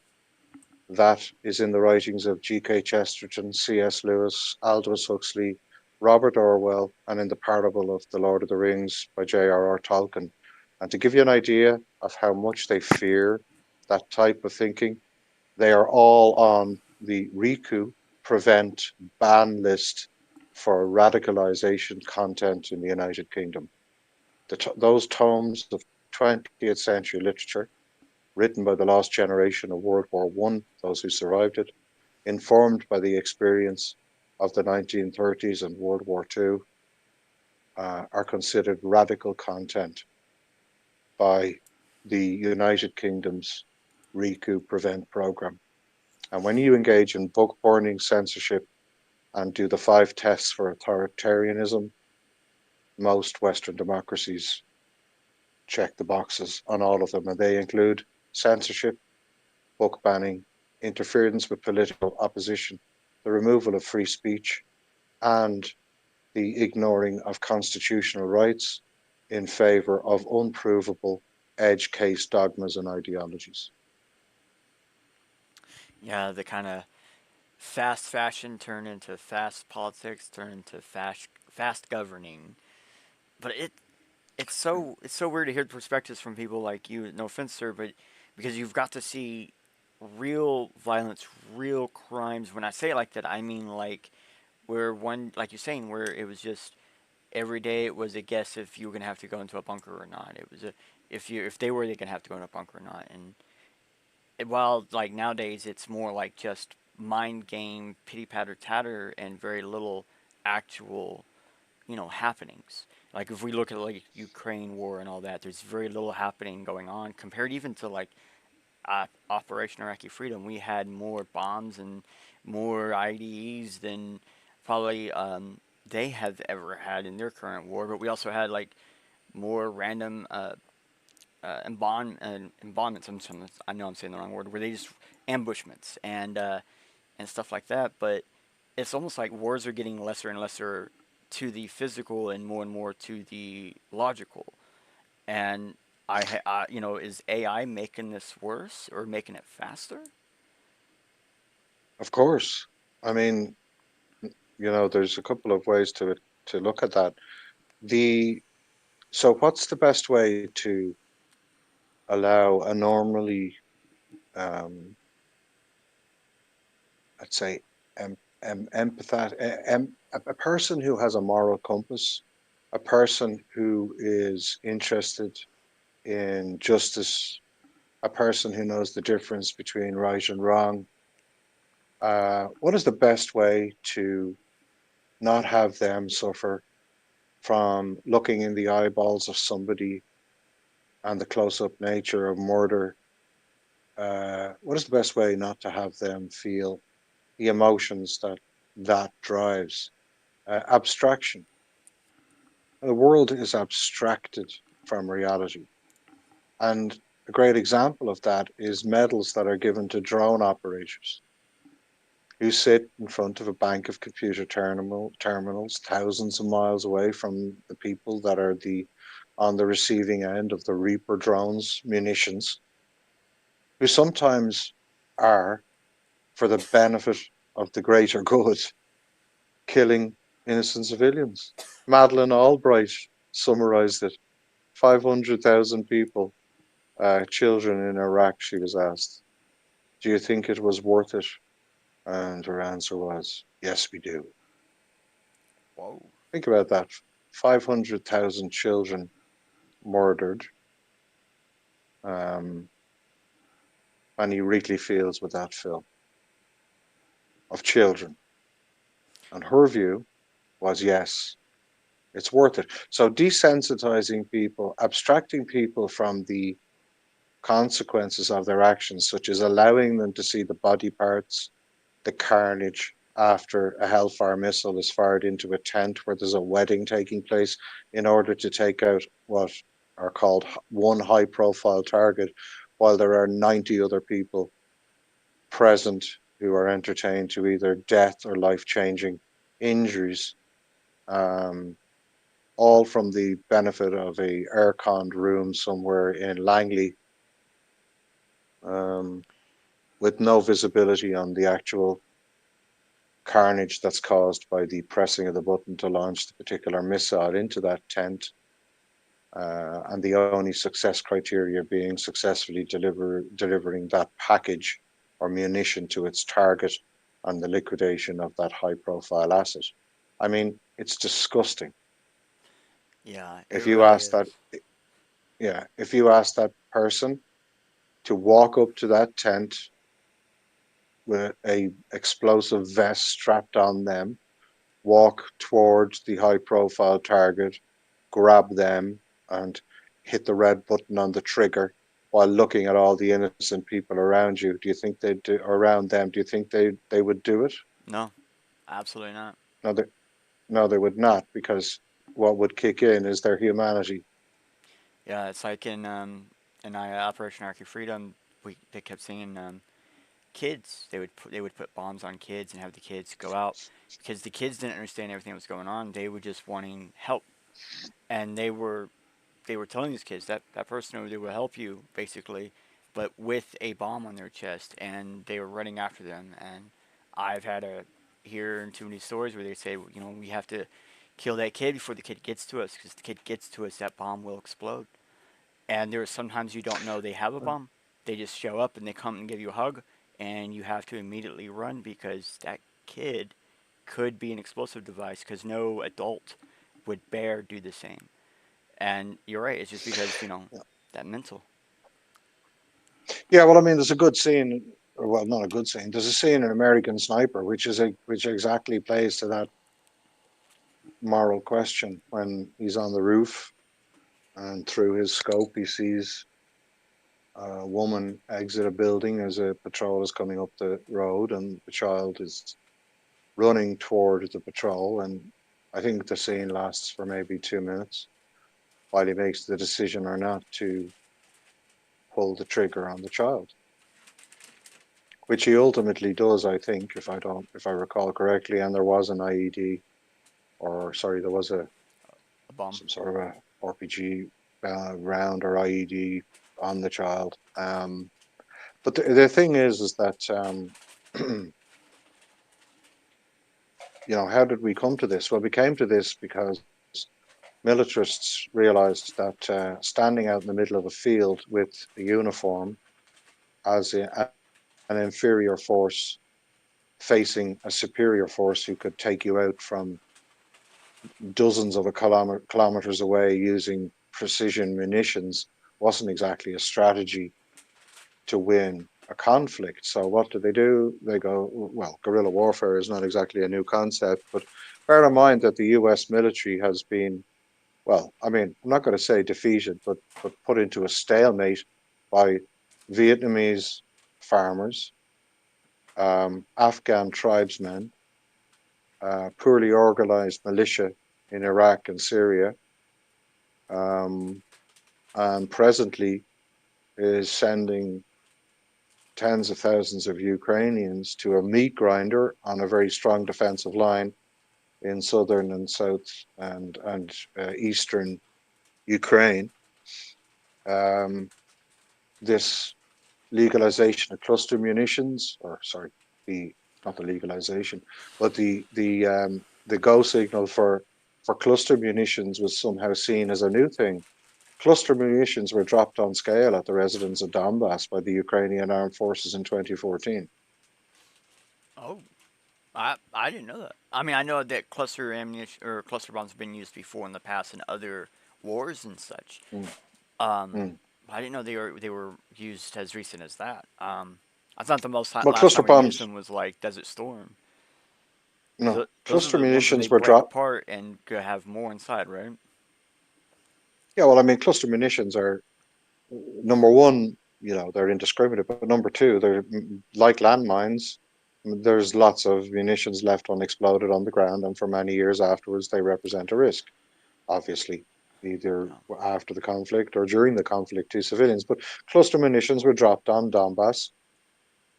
That is in the writings of G.K. Chesterton, C.S. Lewis, Aldous Huxley, Robert Orwell, and in the parable of The Lord of the Rings by J.R.R. Tolkien. And to give you an idea of how much they fear that type of thinking, they are all on the RICU prevent ban list for radicalization content in the United Kingdom. Those tomes of 20th century literature written by the last generation of World War I, those who survived it, informed by the experience of the 1930s and World War II, are considered radical content by the United Kingdom's RICU Prevent program. And when you engage in book burning, censorship, and do the 5 tests for authoritarianism, most Western democracies check the boxes on all of them, and they include censorship, book banning, interference with political opposition, the removal of free speech, and the ignoring of constitutional rights in favor of unprovable edge case dogmas and ideologies. Yeah, the kind of fast fashion turned into fast politics, turned into fast governing. But it's so weird to hear perspectives from people like you. No offense, sir, but because you've got to see real violence, real crimes. When I say it like that, I mean like where one, like you're saying, where it was just every day it was a guess if you were gonna have to go into a bunker or not. It was a if they were, they gonna have to go in a bunker or not. And while like nowadays it's more like just mind game, pity patter tatter, and very little actual happenings. Like if we look at like Ukraine war and all that, there's very little happening going on compared even to like Operation Iraqi Freedom. We had more bombs and more IDEs than probably they have ever had in their current war. But we also had like more random embonments. I know I'm saying the wrong word. Where they just ambushments and stuff like that. But it's almost like wars are getting lesser and lesser to the physical and more to the logical. And is AI making this worse or making it faster? Of course, I mean, there's a couple of ways to look at that. The So what's the best way to allow a normally, um, let's say, a person who has a moral compass, a person who is interested in justice, a person who knows the difference between right and wrong? What is the best way to not have them suffer from looking in the eyeballs of somebody and the close-up nature of murder? What is the best way not to have them feel the emotions that drives? Abstraction. the world is abstracted from reality. And a great example of that is medals that are given to drone operators who sit in front of a bank of computer terminals thousands of miles away from the people that are on the receiving end of the Reaper drones munitions, who sometimes are, for the benefit of the greater good, killing innocent civilians. Madeleine Albright summarized it. 500,000 people, children in Iraq, she was asked, do you think it was worth it? And her answer was, yes, we do. Whoa. Think about that. 500,000 children murdered. Um, and he really feels with that film of children. And her view was, yes, it's worth it. So desensitizing people, abstracting people from the consequences of their actions, such as allowing them to see the body parts, the carnage after a Hellfire missile is fired into a tent where there's a wedding taking place, in order to take out what are called one high profile target, while there are 90 other people present who are entertained to either death or life changing injuries, um, all from the benefit of a air-conned room somewhere in Langley, um, with no visibility on the actual carnage that's caused by the pressing of the button to launch the particular missile into that tent, and the only success criteria being successfully delivering that package or munition to its target and the liquidation of that high profile asset. I mean, it's disgusting. Yeah, it If you really ask is. that, yeah, if you ask that person to walk up to that tent with a explosive vest strapped on them, walk towards the high profile target, grab them, and hit the red button on the trigger while looking at all the innocent people around you, do you think they'd do around them? Do you think they would do it? No, absolutely not. No, no, they would not, because what would kick in is their humanity. Yeah, it's like in Operation Arctic Freedom, they kept seeing kids. They would put bombs on kids and have the kids go out because the kids didn't understand everything that was going on. They were just wanting help, and they were telling these kids that that person over there will help you basically, but with a bomb on their chest, and they were running after them. And I've had to hear too many stories where they say, we have to kill that kid before the kid gets to us, because if the kid gets to us, that bomb will explode. And there are sometimes you don't know they have a bomb. They just show up and they come and give you a hug, and you have to immediately run because that kid could be an explosive device, because no adult would bear do the same. And you're right, it's just because, that mental. Yeah, well, I mean, there's a good scene, or well, not a good scene. There's a scene in American Sniper, which exactly plays to that moral question when he's on the roof and through his scope he sees a woman exit a building as a patrol is coming up the road, and the child is running toward the patrol. And I think the scene lasts for maybe 2 minutes while he makes the decision or not to pull the trigger on the child, which he ultimately does, I think, if I recall correctly. And there was an IED, or sorry, there was A bomb. some sort of a RPG round or IED on the child. But the thing is that how did we come to this? Well, we came to this because militarists realized that standing out in the middle of a field with a uniform as an inferior force facing a superior force who could take you out from dozens of kilometers away using precision munitions wasn't exactly a strategy to win a conflict. So what do? They go, well, guerrilla warfare is not exactly a new concept, but bear in mind that the US military has been, well, I mean, I'm not going to say defeated, but put into a stalemate by Vietnamese farmers, Afghan tribesmen, poorly organized militia in Iraq and Syria, and presently is sending tens of thousands of Ukrainians to a meat grinder on a very strong defensive line in southern and south and eastern Ukraine. This legalization of cluster munitions, or sorry, the not the legalization, but the go signal for cluster munitions was somehow seen as a new thing. Cluster munitions were dropped on scale at the residents of Donbass by the Ukrainian armed forces in 2014. Oh, I didn't know that. I mean, I know that cluster ammunition or cluster bombs have been used before in the past in other wars and such. Mm, Um, mm. I didn't know they were used as recent as that. I thought the Well, last cluster time we used bombs, them was like Desert Storm, because no, those are cluster the ones where they munitions were break dropped. apart and could have more inside, right? Yeah, well, I mean, cluster munitions are number one, they're indiscriminate, but number two, they're like landmines. There's lots of munitions left unexploded on the ground, and for many years afterwards, they represent a risk, obviously, either Oh, after the conflict or during the conflict to civilians. But cluster munitions were dropped on Donbass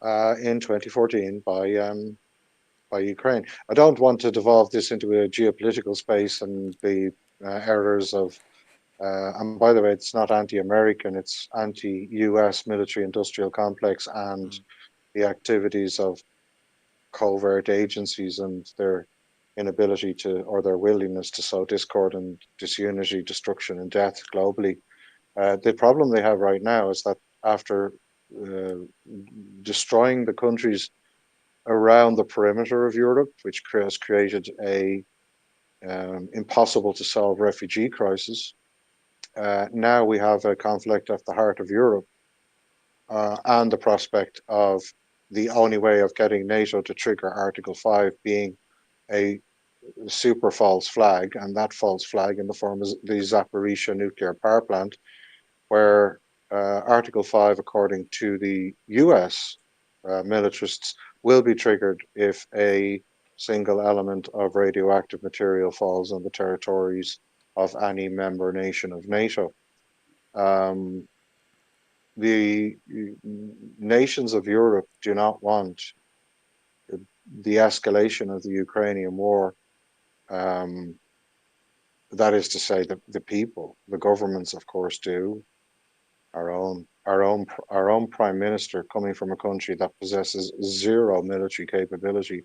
in 2014 by Ukraine. I don't want to devolve this into a geopolitical space and the errors of and by the way, it's not anti-American, it's anti-US military industrial complex and mm, the activities of covert agencies and their inability to, or their willingness to sow discord and disunity, destruction and death globally. The problem they have right now is that after uh, destroying the countries around the perimeter of Europe, which has created a impossible to solve refugee crisis, now we have a conflict at the heart of Europe and the prospect of the only way of getting NATO to trigger Article 5 being a super false flag, and that false flag in the form of the Zaporizhia nuclear power plant, where Article 5, according to the US militarists, will be triggered if a single element of radioactive material falls on the territories of any member nation of NATO. Um, the nations of Europe do not want the escalation of the Ukrainian war. Um, that is to say, the people, the governments, of course, do. Our own prime minister, coming from a country that possesses zero military capability,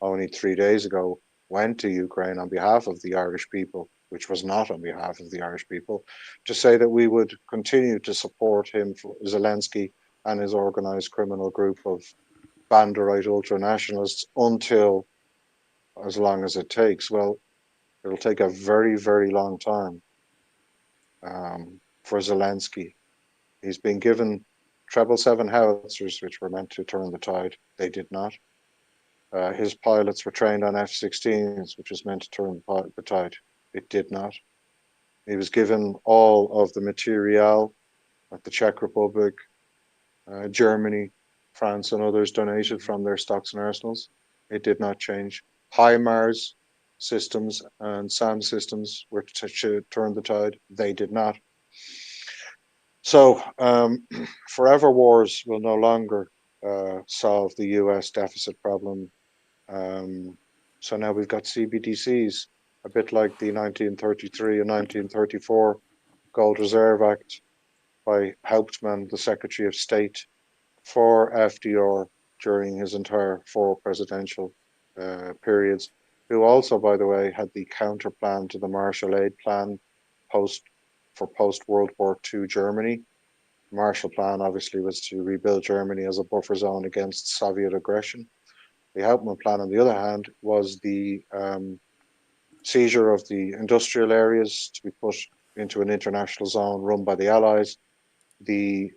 only 3 days ago went to Ukraine on behalf of the Irish people, which was not on behalf of the Irish people, to say that we would continue to support him, Zelensky, and his organized criminal group of Banderite ultranationalists until as long as it takes. Well, it'll take a very, very long time for Zelensky. He's been given 777 howitzers, which were meant to turn the tide. They did not. His pilots were trained on F-16s, which was meant to turn the tide. It did not. He was given all of the material that the Czech Republic, Germany, France, and others donated mm-hmm. from their stocks and arsenals. It did not change. HIMARS systems and SAM systems were to turn the tide. They did not. So forever wars will no longer solve the US deficit problem. So now we've got CBDCs, a bit like the 1933 and 1934 Gold Reserve Act by Hauptmann, the Secretary of State for FDR during his entire four presidential periods, who also, by the way, had the counter plan to the Marshall Aid Plan post World War II Germany. Marshall Plan obviously was to rebuild Germany as a buffer zone against Soviet aggression. The Hauptmann Plan, on the other hand, was the seizure of the industrial areas to be put into an international zone run by the Allies, the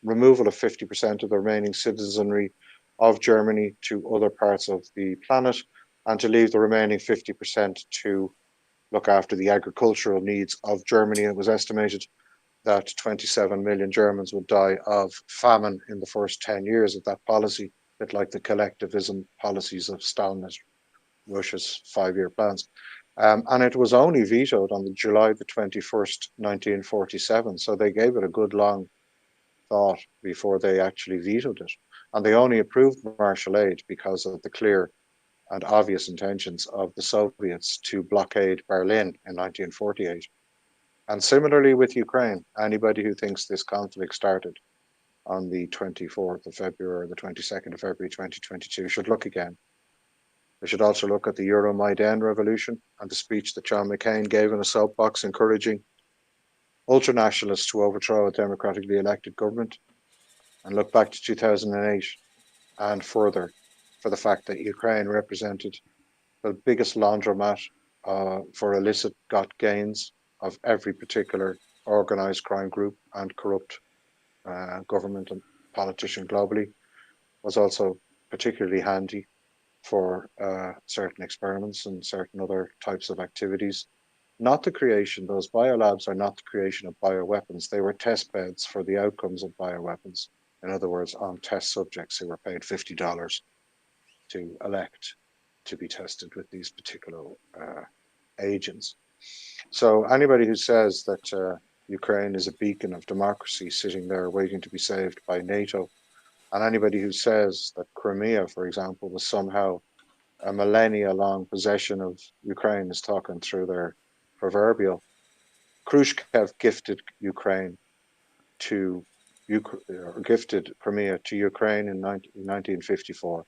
removal of 50% of the remaining citizenry of Germany to other parts of the planet, and to leave the remaining 50% to look after the agricultural needs of Germany. It was estimated that 27 million Germans would die of famine in the first 10 years of that policy, a bit like the collectivism policies of Stalinism. Russia's 5-year plans. And it was only vetoed on the July the 21st, 1947. So they gave it a good long thought before they actually vetoed it. And they only approved Marshall aid because of the clear and obvious intentions of the Soviets to blockade Berlin in 1948. And similarly with Ukraine, anybody who thinks this conflict started on the 24th of February or the 22nd of February 2022 should look again. They should also look at the Euromaidan revolution and the speech that John McCain gave in a soapbox encouraging ultranationalists to overthrow a democratically elected government, and look back to 2008 and further for the fact that Ukraine represented the biggest laundromat for illicit got gains of every particular organized crime group and corrupt government and politician globally, was also particularly handy for certain experiments and certain other types of activities. Not the creation, those biolabs are not the creation of bioweapons. They were test beds for the outcomes of bioweapons. In other words, on test subjects who were paid $50 to elect to be tested with these particular agents. So anybody who says that Ukraine is a beacon of democracy sitting there waiting to be saved by NATO, and anybody who says that Crimea, for example, was somehow a millennia-long possession of Ukraine is talking through their proverbial. Khrushchev gifted Ukraine to or gifted Crimea to Ukraine in 1954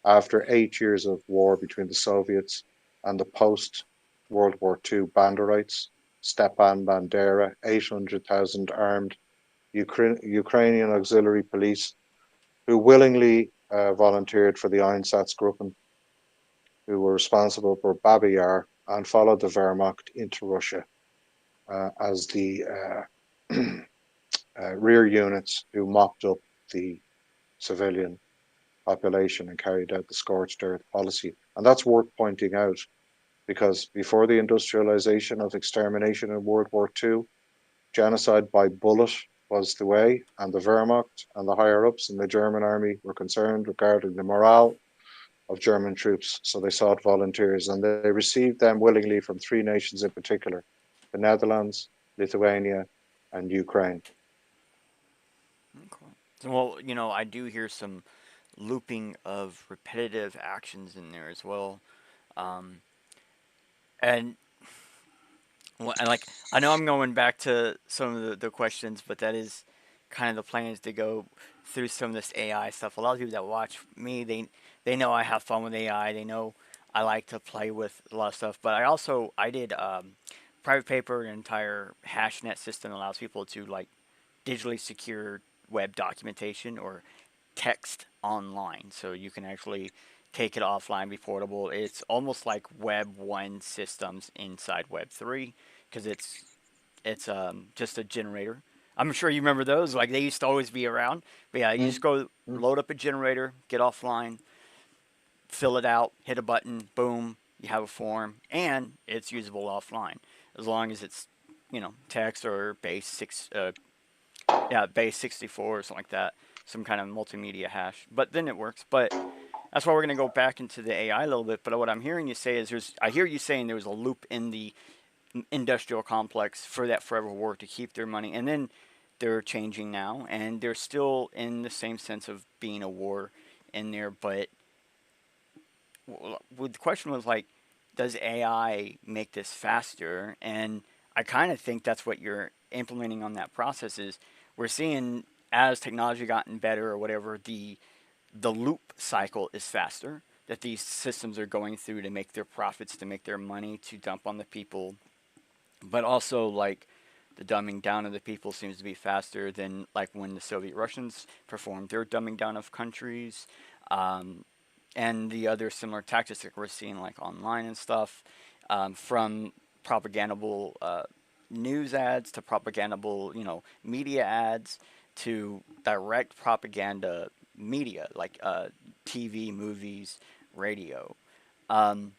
after 8 years of war between the Soviets and the post-World War II Banderites, Stepan Bandera, 800,000 armed Ukrainian auxiliary police who willingly volunteered for the Einsatzgruppen, who were responsible for Babi Yar and followed the Wehrmacht into Russia as the rear units who mopped up the civilian population and carried out the scorched earth policy. And that's worth pointing out because before the industrialization of extermination in World War II, genocide by bullet was the way, and the Wehrmacht and the higher ups in the German army were concerned regarding the morale of German troops. So they sought volunteers and they received them willingly from three nations in particular: the Netherlands, Lithuania, and Ukraine. Okay. Well, I do hear some looping of repetitive actions in there as well. Um, and and like I know I'm going back to some of the questions, but that is kind of the plan is to go through some of this AI stuff. A lot of people that watch me, they know I have fun with AI. They know I like to play with a lot of stuff. But I did private paper, an entire hashnet system that allows people to like digitally secure web documentation or text online, so you can actually take it offline, be portable. It's almost like Web 1 systems inside Web 3 because it's just a generator. I'm sure you remember those. Like they used to always be around. But yeah, you just Mm, go mm, load up a generator, get offline, fill it out, hit a button, boom, you have a form, and it's usable offline as long as it's text or base 64 or something like that, some kind of multimedia hash. But then it works. But that's why we're going to go back into the AI a little bit. But what I'm hearing you say is I hear you saying there was a loop in the industrial complex for that forever war to keep their money, and then they're changing now, and they're still in the same sense of being a war in there. But the question was like, does AI make this faster? And I kind of think that's what you're implementing on that process is we're seeing as technology gotten better or whatever, the loop cycle is faster that these systems are going through to make their profits, to make their money, to dump on the people. But also like the dumbing down of the people seems to be faster than like when the Soviet Russians performed their dumbing down of countries. Um, and the other similar tactics that we're seeing like online and stuff, from propagandable news ads to propagandable media ads to direct propaganda media like TV, movies, radio. Um,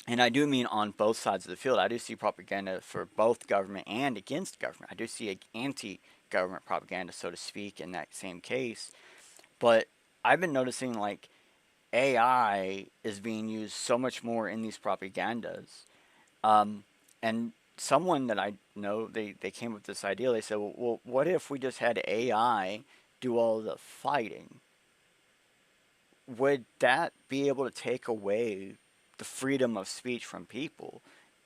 and I do mean on both sides of the field. I do see propaganda for both government and against government. I do see anti-government propaganda, so to speak, in that same case. But I've been noticing like AI is being used so much more in these propagandas. Um, and someone that I know, they came up with this idea. They said, well, what if we just had AI do all the fighting? Would that be able to take away the freedom of speech from people?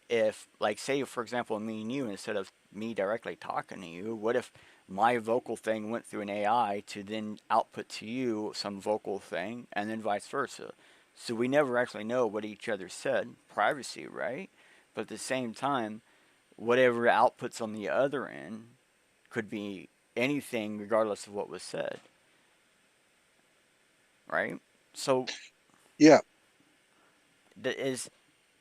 If, like, say, for example, me and you, instead of me directly talking to you, what if my vocal thing went through an AI to then output to you some vocal thing, and then vice versa? So we never actually know what each other said. Privacy, right? But at the same time, whatever outputs on the other end could be anything regardless of what was said, right? So Yeah.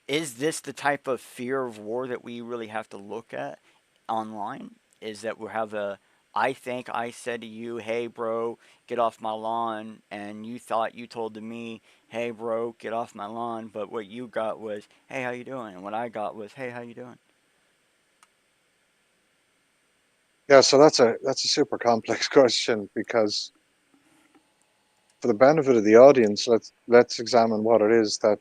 is this the type of fear of war that we really have to look at online? Is that we have a I think I said to you, "Hey bro, get off my lawn," and you thought you told to me, "Hey bro, get off my lawn," but what you got was, "Hey, how you doing?" And what I got was, "Hey, how you doing?" Yeah, so that's a super complex question, because for the benefit of the audience, let's examine what it is that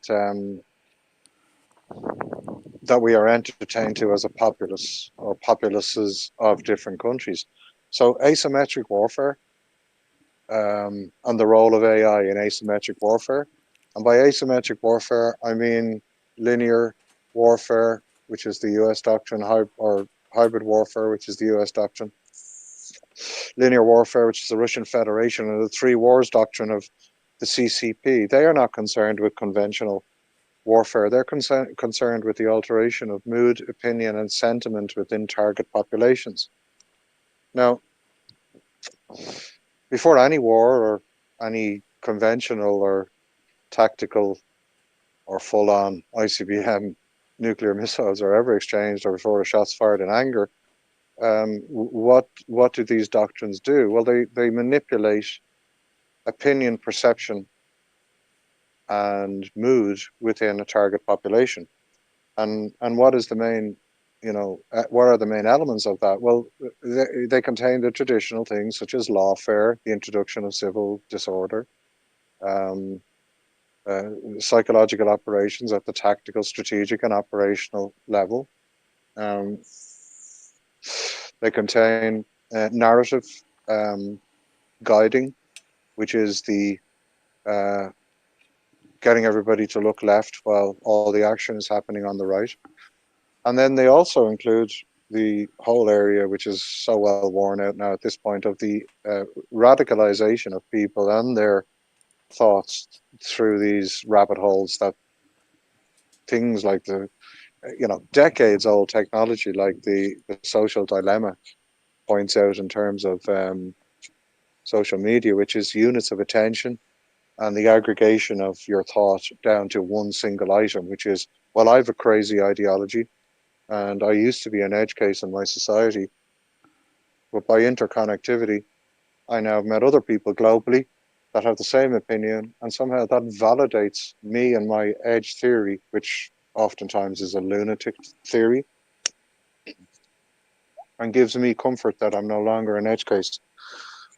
we are entertained to as a populace, or populaces of different countries. So asymmetric warfare, and the role of AI in asymmetric warfare. And by asymmetric warfare, I mean linear warfare, which is the US doctrine, or hybrid warfare, which is the US doctrine, linear warfare, which is the Russian Federation, and the three wars doctrine of the CCP. They are not concerned with conventional warfare. They're concerned with the alteration of mood, opinion, and sentiment within target populations. Now, before any war or any conventional or tactical or full-on ICBM nuclear missiles are ever exchanged, or before the shots fired in anger, what do these doctrines do? Well, they manipulate opinion, perception, and mood within a target population. And what is the main, what are the main elements of that? Well, they contain the traditional things such as lawfare, the introduction of civil disorder, um, uh, psychological operations at the tactical, strategic, and operational level. Um, they contain narrative um, guiding, which is the uh, getting everybody to look left while all the action is happening on the right. And then they also include the whole area, which is so well worn out now at this point, of the radicalization of people and their thoughts through these rabbit holes, that things like the decades old technology like the social dilemma points out, in terms of social media, which is units of attention and the aggregation of your thought down to one single item, which is, well, I have a crazy ideology and I used to be an edge case in my society, but by interconnectivity, I now have met other people globally that have the same opinion, and somehow that validates me and my edge theory, which oftentimes is a lunatic theory, and gives me comfort that I'm no longer an edge case.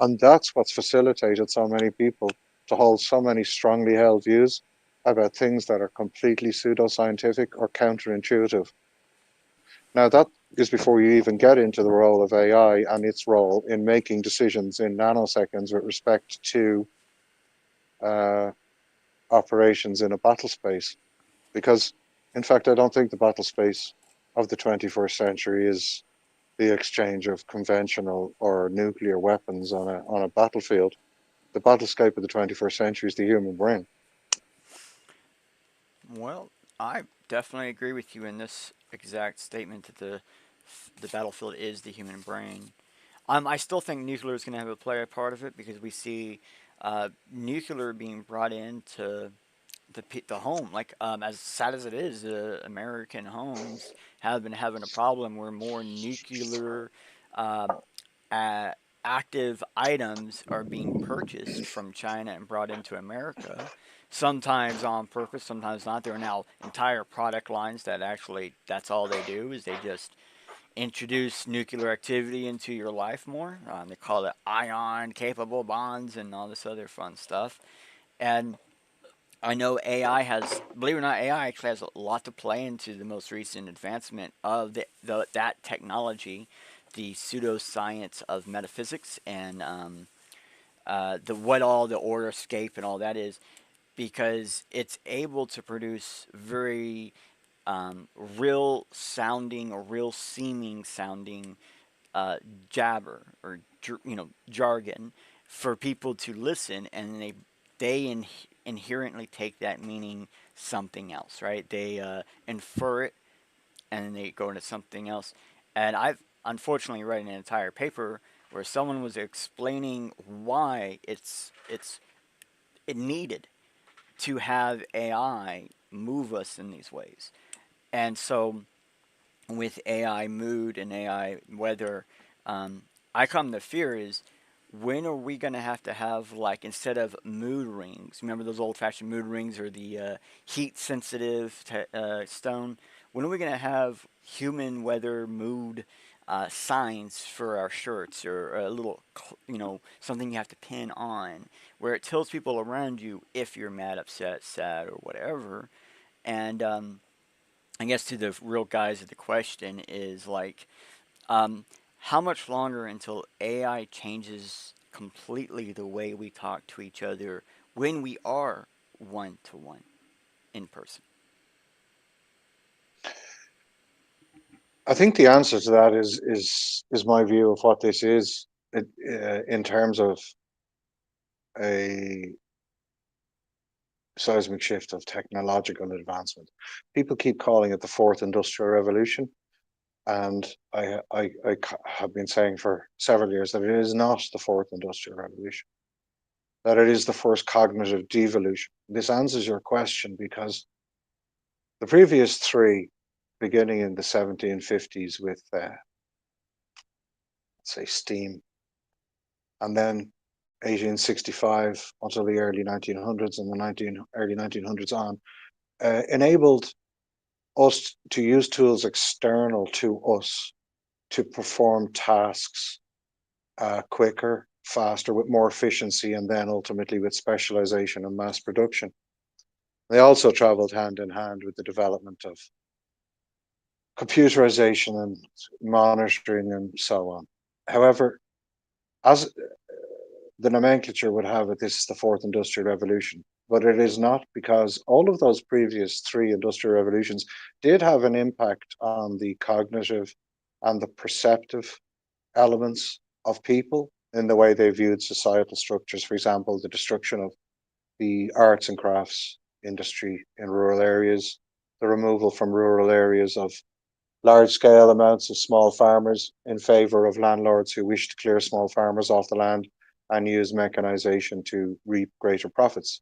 And that's what's facilitated so many people to hold so many strongly held views about things that are completely pseudoscientific or counterintuitive. Now, that is before you even get into the role of AI and its role in making decisions in nanoseconds with respect to uh, operations in a battle space. Because, in fact, I don't think the battle space of the 21st century is the exchange of conventional or nuclear weapons on a battlefield. The battlescape of the 21st century is the human brain. Well, I definitely agree with you in this exact statement that the battlefield is the human brain. I still think nuclear is going to have a play a part of it, because we see nuclear being brought into the home. Like, as sad as it is, American homes have been having a problem where more nuclear um, uh, active items are being purchased from China and brought into America. Sometimes on purpose, sometimes not. There are now entire product lines that actually that's all they do, is they just introduce nuclear activity into your life more. They call it ion capable bonds and all this other fun stuff. And I know AI has, believe it or not, AI actually has a lot to play into the most recent advancement of that technology, the pseudoscience of metaphysics, and the what all the order escape and all that is, because it's able to produce very real sounding or real seeming sounding uh, jabber or jargon for people to listen, and they inherently take that meaning something else, right? They infer it, and then they go into something else. And I've unfortunately read an entire paper where someone was explaining why it needed to have AI move us in these ways. And so with AI mood and AI weather, um, I come to fear is, when are we going to have like, instead of mood rings, remember those old fashioned mood rings, or the heat sensitive stone? When are we going to have human weather mood signs for our shirts, or a little, something you have to pin on, where it tells people around you if you're mad, upset, sad, or whatever? And I guess to the real guys of the question is like, um, how much longer until AI changes completely the way we talk to each other when we are one to one in person? I think the answer to that is my view of what this is, in terms of a seismic shift of technological advancement. People keep calling it the fourth industrial revolution, and I have been saying for several years that it is not the fourth industrial revolution, that it is the first cognitive devolution. This answers your question because the previous three, beginning in the 1750s with, say, steam, and then 1865 until the early 1900s, and the early 1900s on, enabled us to use tools external to us to perform tasks quicker, faster, with more efficiency, and then ultimately with specialization and mass production. They also traveled hand in hand with the development of computerization and monitoring and so on. However, as the nomenclature would have it, this is the fourth industrial revolution, but it is not, because all of those previous three industrial revolutions did have an impact on the cognitive and the perceptive elements of people in the way they viewed societal structures. For example, the destruction of the arts and crafts industry in rural areas, the removal from rural areas of large scale amounts of small farmers in favor of landlords who wish to clear small farmers off the land and use mechanization to reap greater profits.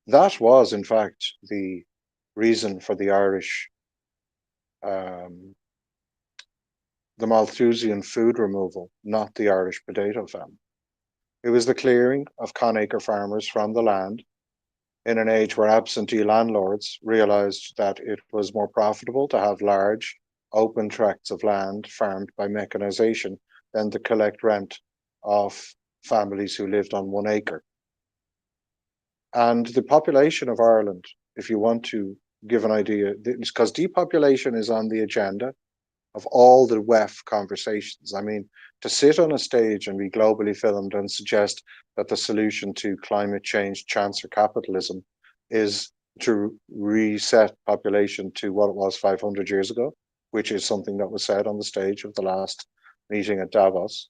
That was, in fact, the reason for the Irish, um, the Malthusian food removal, not the Irish potato famine. It was the clearing of conacre farmers from the land in an age where absentee landlords realized that it was more profitable to have large, open tracts of land farmed by mechanization than to collect rent of families who lived on 1 acre. And the population of Ireland, if you want to give an idea, because depopulation is on the agenda of all the WEF conversations. I mean, to sit on a stage and be globally filmed and suggest that the solution to climate change, chance, or capitalism is to reset population to what it was 500 years ago, which is something that was said on the stage of the last meeting at Davos,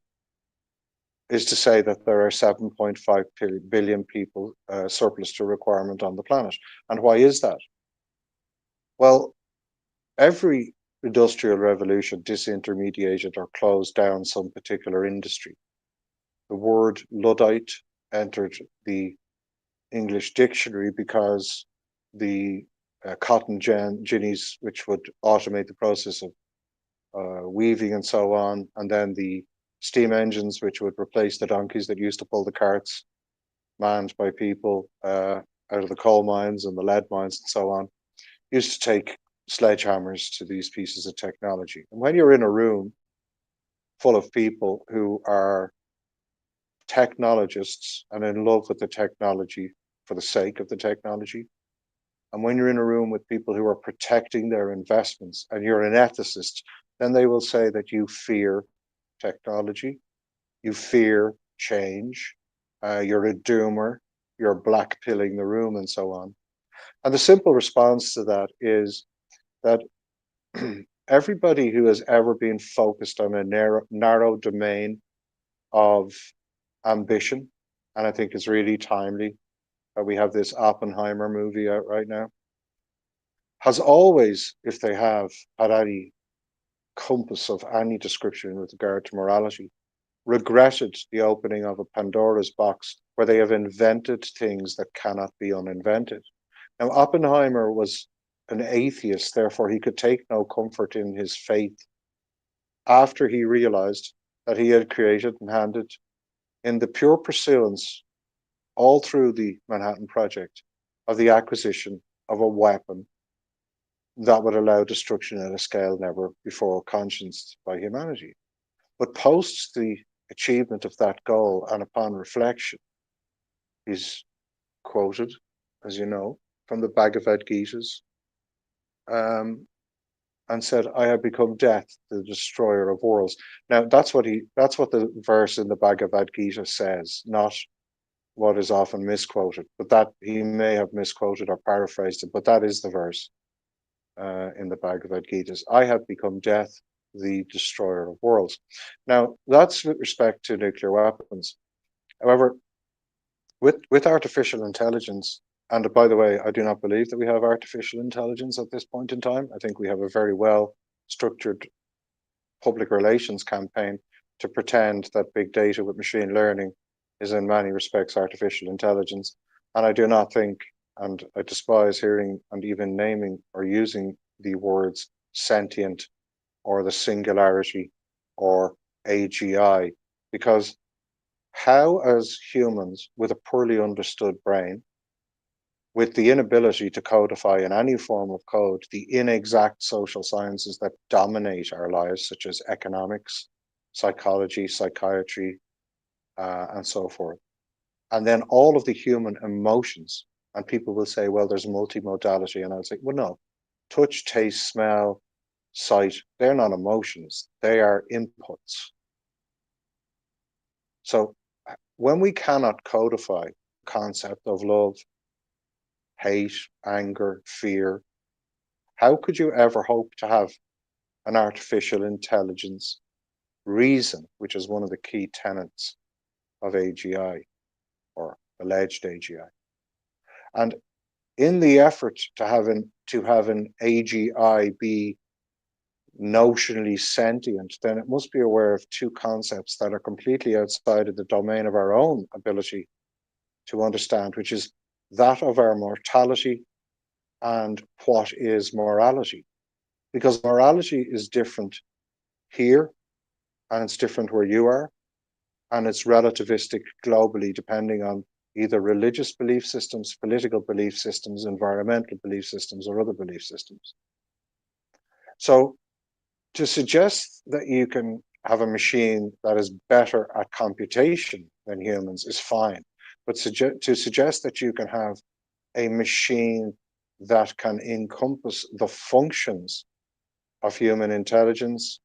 is to say that there are 7.5 billion people surplus to requirement on the planet. And why is that? Well, every industrial revolution disintermediated or closed down some particular industry. The word Luddite entered the English dictionary because the cotton ginnies, which would automate the process of weaving and so on, and then the steam engines, which would replace the donkeys that used to pull the carts, manned by people out of the coal mines and the lead mines and so on, used to take sledgehammers to these pieces of technology. And when you're in a room full of people who are technologists and in love with the technology, for the sake of the technology. And when you're in a room with people who are protecting their investments and you're an ethicist, then they will say that you fear technology, you fear change, you're a doomer, you're blackpilling the room, and so on. And the simple response to that is that everybody who has ever been focused on a narrow domain of ambition, and I think it's really timely that we have this Oppenheimer movie out right now, has always, if they have had any compass of any description with regard to morality, regretted the opening of a Pandora's box where they have invented things that cannot be uninvented. Now, Oppenheimer was an atheist, therefore he could take no comfort in his faith after he realized that he had created and handed in the pure pursuance all through the Manhattan Project of the acquisition of a weapon that would allow destruction at a scale never before conscienced by humanity. But post the achievement of that goal and upon reflection, he's quoted, as you know, from the Bhagavad Gita's, and said, "I have become death, the destroyer of worlds." Now that's what the verse in the Bhagavad Gita says, not what is often misquoted. But that he may have misquoted or paraphrased it, but that is the verse in the Bhagavad Gita. I have become death, the destroyer of worlds. Now that's with respect to nuclear weapons. However, with artificial intelligence, and by the way, I do not believe that we have artificial intelligence at this point in time. I think we have a very well structured public relations campaign to pretend that big data with machine learning is in many respects artificial intelligence. And I do not think, and I despise hearing and even naming or using the words sentient or the singularity or AGI, because how, as humans with a poorly understood brain, with the inability to codify in any form of code the inexact social sciences that dominate our lives, such as economics, psychology, psychiatry, and so forth, and then all of the human emotions, and people will say, well, there's multimodality, and I'll say, well, no, touch, taste, smell, sight, they're not emotions, they are inputs. So when we cannot codify the concept of love, hate, anger, fear, how could you ever hope to have an artificial intelligence reason, which is one of the key tenets of AGI or alleged AGI? And in the effort to have an AGI be notionally sentient, then it must be aware of two concepts that are completely outside of the domain of our own ability to understand, which is that of our mortality and what is morality. Because morality is different here, and it's different where you are, and it's relativistic globally, depending on either religious belief systems, political belief systems, environmental belief systems, or other belief systems. So to suggest that you can have a machine that is better at computation than humans is fine, but to suggest that you can have a machine that can encompass the functions of human intelligence,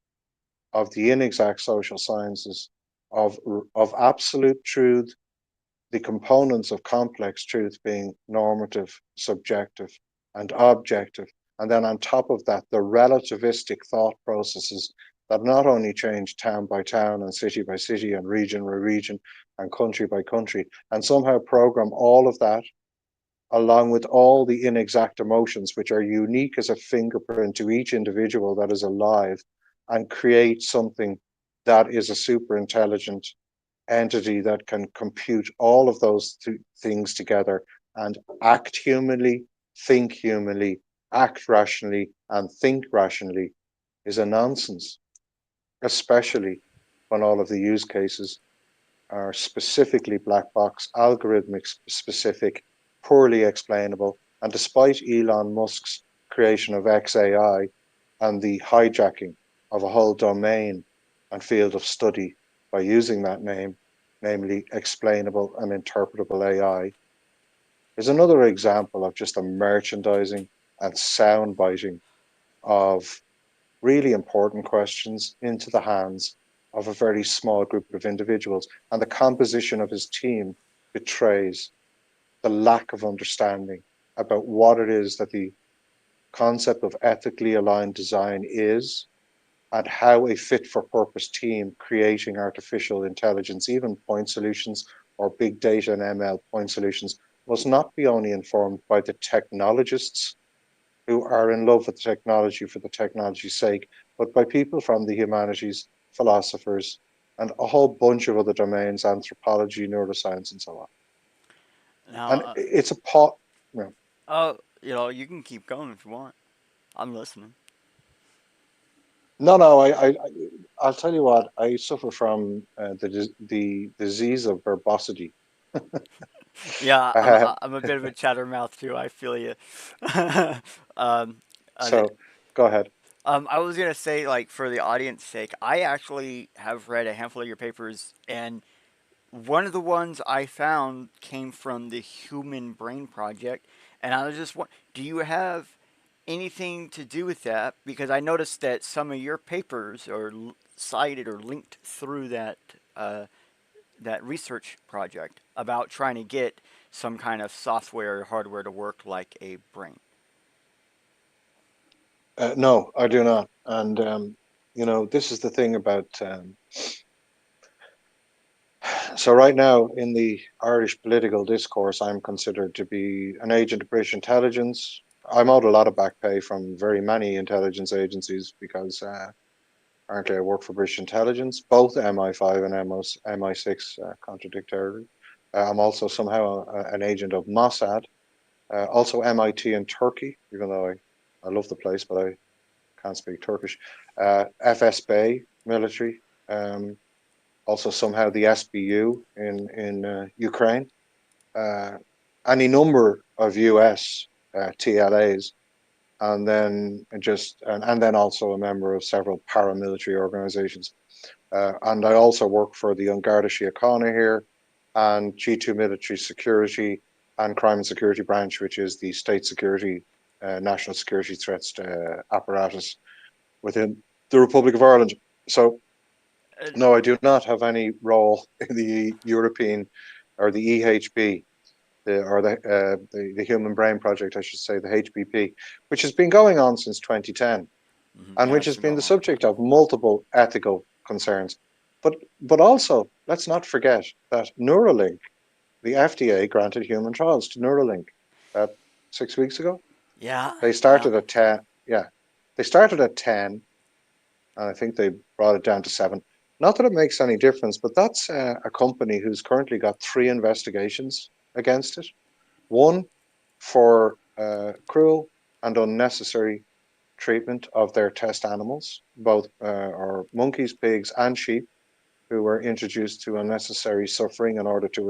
of the inexact social sciences, of absolute truth, the components of complex truth being normative, subjective, and objective. And then on top of that, the relativistic thought processes that not only change town by town and city by city and region by region and country by country, and somehow program all of that along with all the inexact emotions, which are unique as a fingerprint to each individual that is alive, and create something that is a super intelligent entity that can compute all of those things together and act humanly, think humanly, act rationally, and think rationally is a nonsense, especially when all of the use cases are specifically black box, algorithmic specific, poorly explainable. And despite Elon Musk's creation of XAI and the hijacking of a whole domain and field of study by using that name, namely explainable and interpretable AI, is another example of just the merchandising and soundbiting of really important questions into the hands of a very small group of individuals. And the composition of his team betrays the lack of understanding about what it is that the concept of ethically aligned design is, and how a fit for purpose team creating artificial intelligence, even point solutions or big data and ML point solutions, must not be only informed by the technologists who are in love with the technology for the technology's sake, but by people from the humanities, philosophers, and a whole bunch of other domains, anthropology, neuroscience, and so on. Now, And it's a pot. You know, you can keep going if you want. I'm listening. no, I'll tell you what. I suffer from the disease of verbosity. Yeah, Uh, I'm a bit of a chattermouth too. I feel you. um, uh, so, go ahead. I was gonna say, like, for the audience sake, I actually have read a handful of your papers, and one of the ones I found came from the Human Brain Project, and I was just do you have anything to do with that? Because I noticed that some of your papers are cited or linked through that research project about trying to get some kind of software or hardware to work like a brain. No, I do not. And this is the thing about. So right now, in the Irish political discourse, I'm considered to be an agent of British intelligence. I'm owed a lot of back pay from very many intelligence agencies because currently I work for British intelligence, both MI5 and MI6 contradictorily. I'm also somehow an agent of Mossad, also MIT in Turkey, even though I love the place, but I can't speak Turkish. FSB military, also somehow the SBU in Ukraine, uh, any number of US TLAs, and then and then also a member of several paramilitary organizations. And I also work for the An Garda Síochána here, and G2 Military Security and Crime and Security Branch, which is the state security, national security threats apparatus within the Republic of Ireland. So Uh, no, I do not have any role in the European or the EHB, the Human Brain Project, I should say, the HBP, which has been going on since 2010, and yeah, which it's has been going been a the long subject time. of multiple ethical concerns. But also, let's not forget that Neuralink, the FDA granted human trials to Neuralink 6 weeks ago. Yeah, They yeah. started at 10. Yeah, they started at 10, and I think they brought it down to 7. Not that it makes any difference, but that's a company who's currently got 3 investigations against it. One for cruel and unnecessary treatment of their test animals, both or monkeys, pigs, and sheep, who were introduced to unnecessary suffering in order to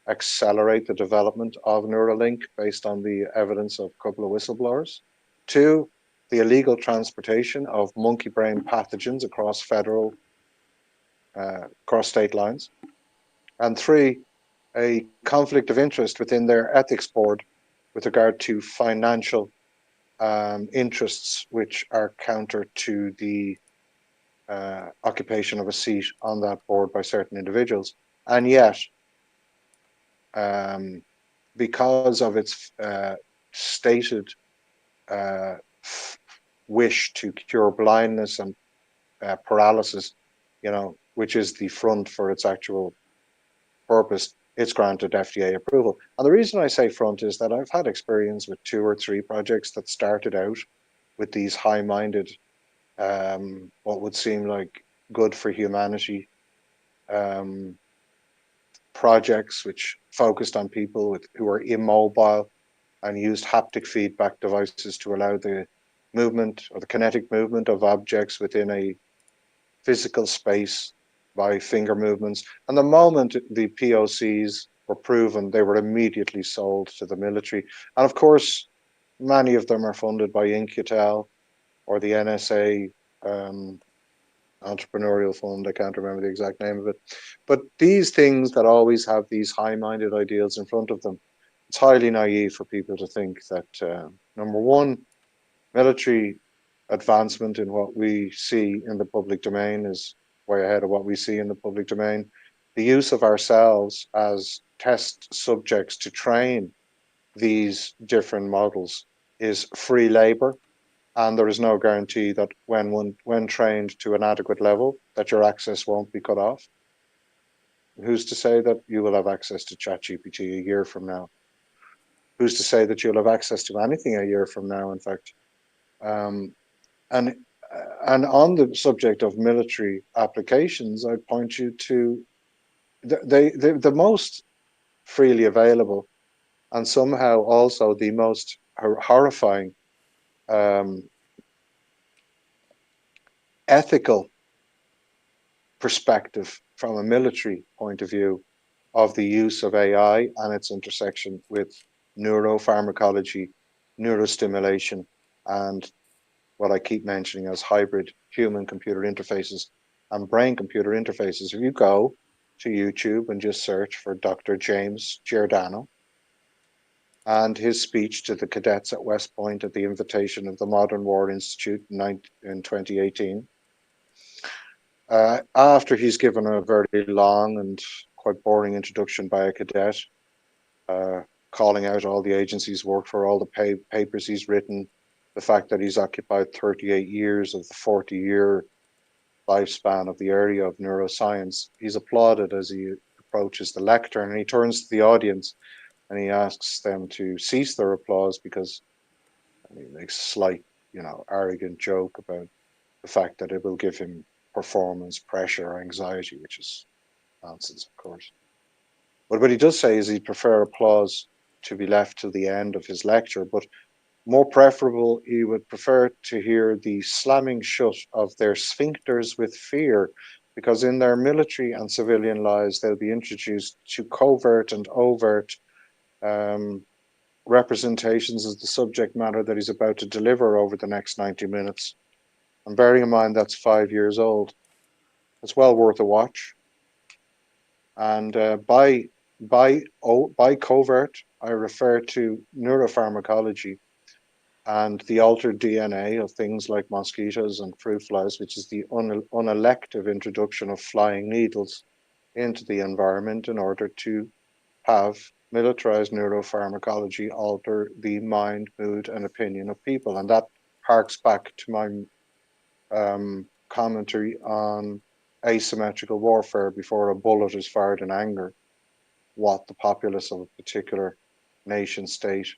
accelerate the development of Neuralink based on the evidence of a couple of whistleblowers. Two, the illegal transportation of monkey brain pathogens across state lines. And three, a conflict of interest within their ethics board with regard to financial interests which are counter to the occupation of a seat on that board by certain individuals. And yet, um, because of its stated uh, wish to cure blindness and paralysis, which is the front for its actual purpose, it's granted FDA approval. And the reason I say front is that I've had experience with 2 or 3 projects that started out with these high-minded, what would seem like good for humanity um, projects, which focused on people who are immobile and used haptic feedback devices to allow the movement or the kinetic movement of objects within a physical space by finger movements. And the moment the POCs were proven, they were immediately sold to the military. And of course, many of them are funded by Incutel or the NSA entrepreneurial fund. I can't remember the exact name of it. But these things that always have these high minded ideals in front of them, it's highly naive for people to think that number one, military advancement in what we see in the public domain is way ahead of what we see in the public domain. The use of ourselves as test subjects to train these different models is free labor, and there is no guarantee that when trained to an adequate level, that your access won't be cut off. Who's to say that you will have access to ChatGPT a year from now? Who's to say that you'll have access to anything a year from now? In fact, um, and and on the subject of military applications, I point you to the most freely available and somehow also the most horrifying um, ethical perspective from a military point of view of the use of AI and its intersection with neuropharmacology, neurostimulation, and what I keep mentioning as hybrid human computer interfaces and brain computer interfaces. If you go to YouTube and just search for Dr. James Giordano and his speech to the cadets at West Point at the invitation of the Modern War Institute in 2018, after he's given a very long and quite boring introduction by a cadet, uh, calling out all the agencies worked for, all the papers he's written, the fact that he's occupied 38 years of the 40-year lifespan of the area of neuroscience. He's applauded as he approaches the lectern, and he turns to the audience and he asks them to cease their applause because he makes a slight, arrogant joke about the fact that it will give him performance pressure or anxiety, which is nonsense, of course. But what he does say is he'd prefer applause to be left till the end of his lecture, but more preferable, he would prefer to hear the slamming shut of their sphincters with fear, because in their military and civilian lives, they'll be introduced to covert and overt um, representations of the subject matter that he's about to deliver over the next 90 minutes. And bearing in mind that's 5 years old, it's well worth a watch. And by covert, I refer to neuropharmacology and the altered DNA of things like mosquitoes and fruit flies, which is the unelective introduction of flying needles into the environment in order to have militarized neuropharmacology alter the mind, mood, and opinion of people. And that harks back to my commentary on asymmetrical warfare before a bullet is fired in anger, what the populace of a particular nation state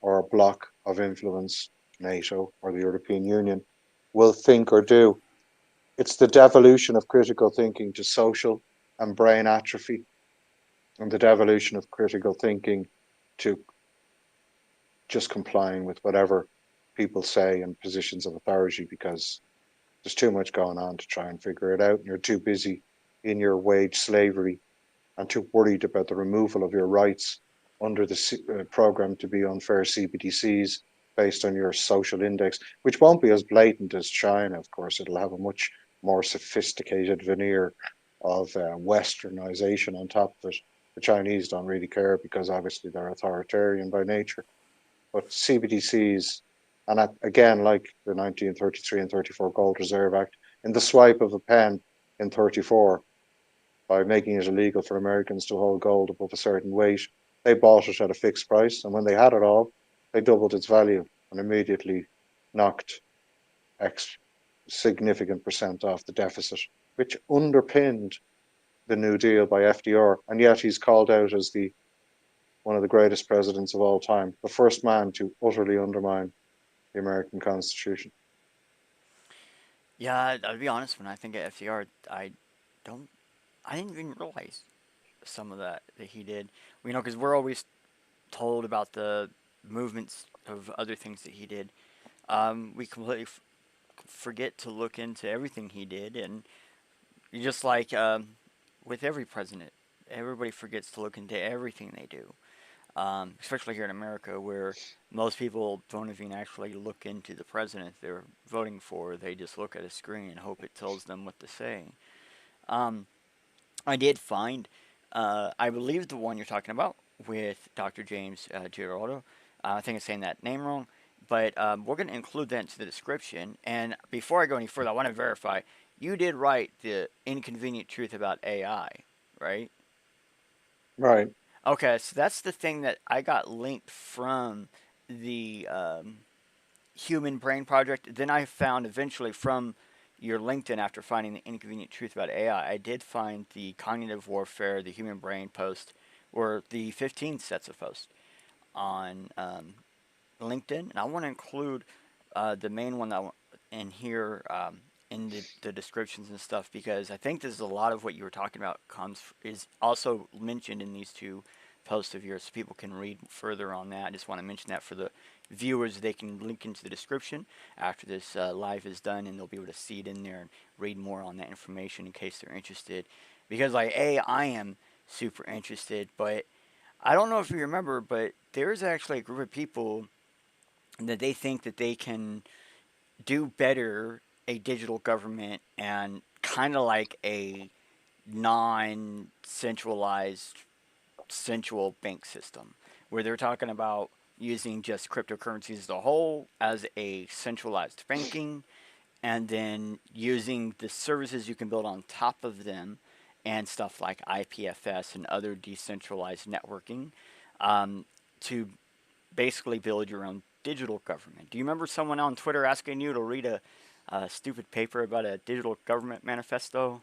or a bloc of influence, NATO or the European Union, will think or do. It's the devolution of critical thinking to social and brain atrophy, and the devolution of critical thinking to just complying with whatever people say in positions of authority because there's too much going on to try and figure it out, and you're too busy in your wage slavery and too worried about the removal of your rights under the program to be unfair CBDCs based on your social index, which won't be as blatant as China, of course. It'll have a much more sophisticated veneer of westernization on top of it. The Chinese don't really care because obviously they're authoritarian by nature. But CBDCs, and again, like the 1933 and 34 Gold Reserve Act, in the swipe of a pen in 34, by making it illegal for Americans to hold gold above a certain weight, they bought it at a fixed price. And when they had it all, they doubled its value and immediately knocked X significant percent off the deficit, which underpinned the New Deal by FDR. And yet he's called out as the one of the greatest presidents of all time, the first man to utterly undermine the American Constitution. Yeah, I'll be honest. When I think of FDR, don't, I didn't even realize some of that he did. Because we're always told about the movements of other things that he did. We completely forget to look into everything he did, and just like with every president, everybody forgets to look into everything they do. Especially here in America, where most people don't even actually look into the president they're voting for. They just look at a screen and hope it tells them what to say. Um, I did find, I believe the one you're talking about with Dr. James Giraldo. I think I'm saying that name wrong, but we're going to include that into the description. And before I go any further, I want to verify you did write the inconvenient truth about AI, right? Right. Okay, so that's the thing that I got linked from the Human Brain Project. Then I found eventually from your LinkedIn after finding the inconvenient truth about AI, I did find the cognitive warfare, the human brain post, or the 15 sets of posts on LinkedIn. And I want to include the main one that in here in the descriptions and stuff because I think this is a lot of what you were talking about is also mentioned in these two posts of yours, so people can read further on that. I just want to mention that for the viewers, they can link into the description after this live is done, and they'll be able to see it in there and read more on that information in case they're interested. Because I am super interested, but I don't know if you remember, but there's actually a group of people that they think that they can do better a digital government and kind of like a non-centralized central bank system where they're talking about using just cryptocurrencies as a whole as a centralized banking and then using the services you can build on top of them and stuff like IPFS and other decentralized networking to basically build your own digital government. Do you remember someone on Twitter asking you to read a stupid paper about a digital government manifesto?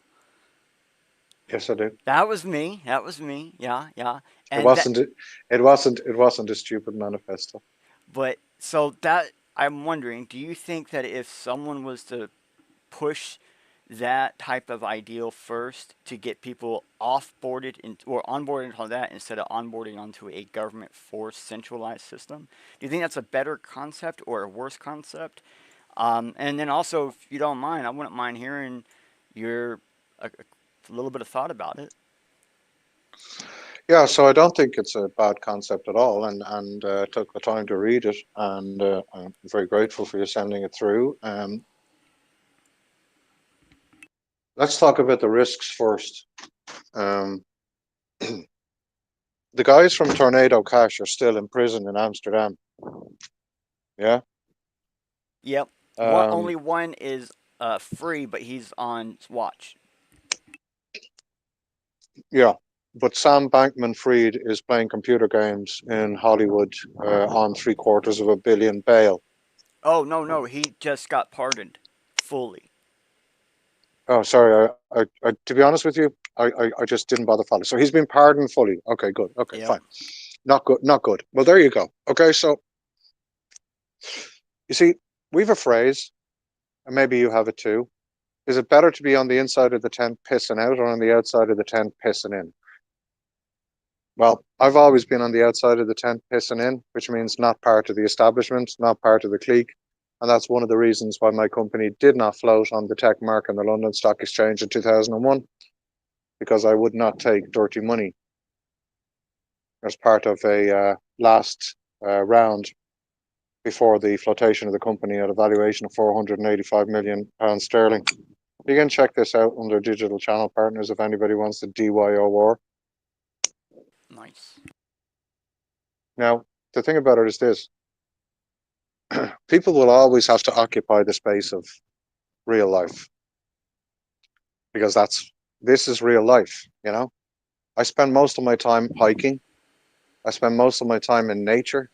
Yes, I do. That was me. That was me. Yeah, yeah. It And that, wasn't. It wasn't a stupid manifesto. but so that I'm wondering, do you think that if someone was to push that type of ideal first to get people off-boarded or onboarded on that instead of onboarding onto a government forced centralized system, do you think that's a better concept or a worse concept? And then also, if you don't mind, I wouldn't mind hearing your a little bit of thought about it. Yeah, so I don't think it's a bad concept at all, and took the time to read it, and I'm very grateful for you sending it through. Let's talk about the risks first. Um, the guys from Tornado Cash are still in prison in Amsterdam. Yeah. Yep. Um, Only one is free, but he's on watch. yeah. But Sam Bankman-Fried is playing computer games in Hollywood on 750 million bail. Oh no, no, he just got pardoned fully. Oh, sorry. To be honest with you, I just didn't bother following. So he's been pardoned fully. Okay, good. Okay, Yep. fine. Not good. Not good. Well, there you go. Okay, so you see, we've a phrase, and maybe you have it too. Is it better to be on the inside of the tent pissing out or on the outside of the tent pissing in? Well, I've always been on the outside of the tent pissing in, which means not part of the establishment, not part of the clique. And that's one of the reasons why my company did not float on the tech mark and the London Stock Exchange in 2001, because I would not take dirty money as part of a last round before the flotation of the company at a valuation of £485 million sterling. You can check this out under digital channel partners if anybody wants the DYOR. Nice. Now, the thing about it is this: people will always have to occupy the space of real life because this is real life. I spend most of my time hiking. I spend most of my time in nature,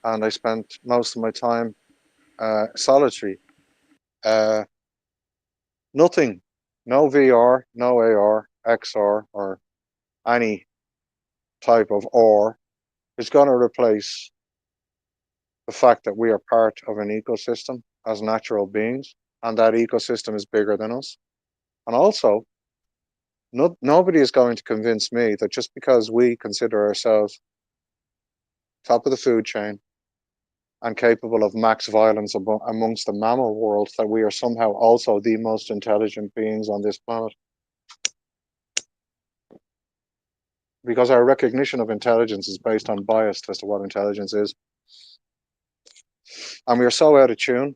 and I spent most of my time solitary. Uh, Nothing, no VR, no AR, XR, or any type of OR is going to replace the fact that we are part of an ecosystem as natural beings, and that ecosystem is bigger than us. And also, nobody is going to convince me that just because we consider ourselves top of the food chain and capable of max violence amongst the mammal world, that we are somehow also the most intelligent beings on this planet. Because our recognition of intelligence is based on bias as to what intelligence is. And we are so out of tune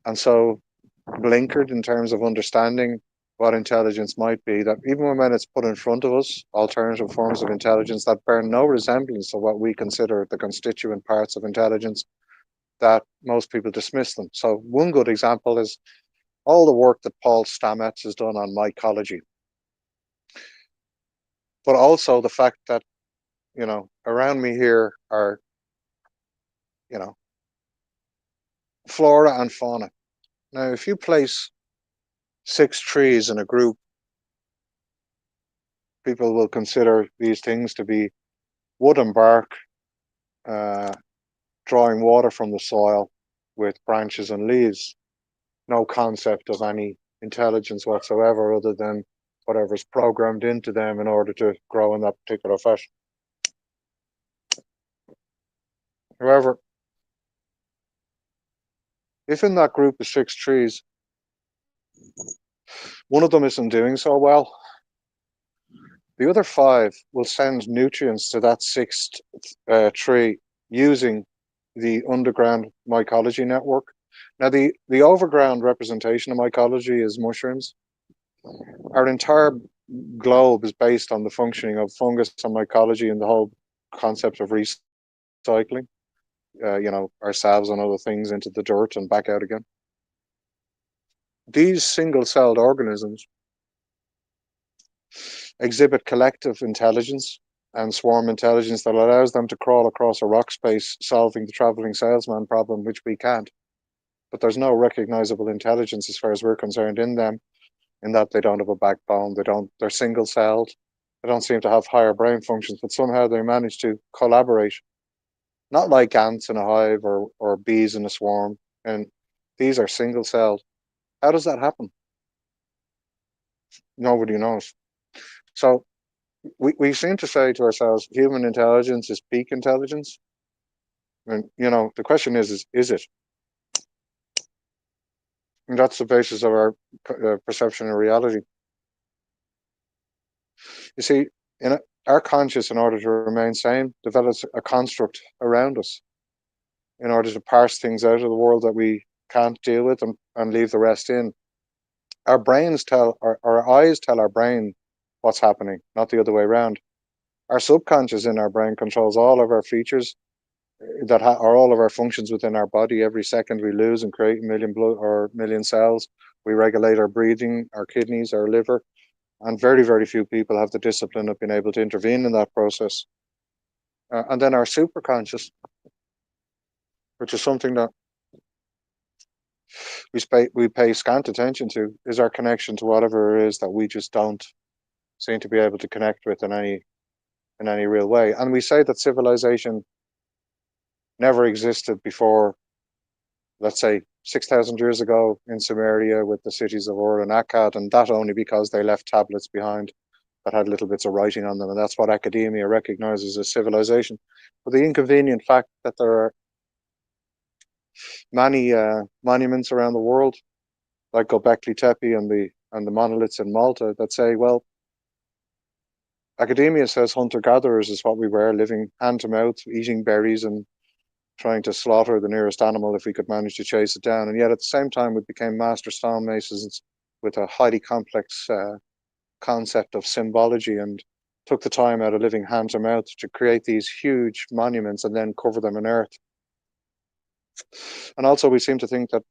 and so blinkered in terms of understanding what intelligence might be, that even when it's put in front of us, alternative forms of intelligence that bear no resemblance to what we consider the constituent parts of intelligence, that most people dismiss them. So one good example is all the work that Paul Stamets has done on mycology, but also the fact that, around me here are, flora and fauna. Now, if you place 6 trees in a group, people will consider these things to be wood and bark, uh, drawing water from the soil with branches and leaves. No concept of any intelligence whatsoever other than whatever's programmed into them in order to grow in that particular fashion. However, if in that group of 6 trees, one of them isn't doing so well, the other 5 will send nutrients to that 6th tree using the underground mycology network. Now, the overground representation of mycology is mushrooms. Our entire globe is based on the functioning of fungus and mycology and the whole concept of recycling, ourselves and other things into the dirt and back out again. These single-celled organisms exhibit collective intelligence and swarm intelligence that allows them to crawl across a rock space, solving the traveling salesman problem, which we can't. But there's no recognizable intelligence as far as we're concerned in them, in that they don't have a backbone, they're single-celled, they don't seem to have higher brain functions, but somehow they manage to collaborate, not like ants in a hive or bees in a swarm, and these are single-celled. How does that happen? Nobody knows. So we seem to say to ourselves, human intelligence is peak intelligence. And, the question is it? And that's the basis of our perception of reality. You see, our conscious, in order to remain sane, develops a construct around us in order to parse things out of the world that we can't deal with and leave the rest in. Our brains our eyes tell our brain what's happening, not the other way around. Our subconscious in our brain controls all of our features that are all of our functions within our body. Every second we lose and create a million blood or million cells. We regulate our breathing, our kidneys, our liver, and very, very few people have the discipline of being able to intervene in that process. And then our superconscious, which is something that we pay scant attention to, is our connection to whatever it is that we just don't seem to be able to connect with in any real way. And we say that civilization never existed before, let's say, 6,000 years ago in Sumeria with the cities of Ur and Akkad, and that only because they left tablets behind that had little bits of writing on them, and that's what academia recognizes as civilization. But the inconvenient fact that there are many monuments around the world, like Göbekli Tepe and the monoliths in Malta, that say, well, academia says hunter-gatherers is what we were, living hand to mouth, eating berries and trying to slaughter the nearest animal if we could manage to chase it down. And yet at the same time, we became master stonemasons with a highly complex concept of symbology, and took the time out of living hand to mouth to create these huge monuments and then cover them in earth. And also we seem to think that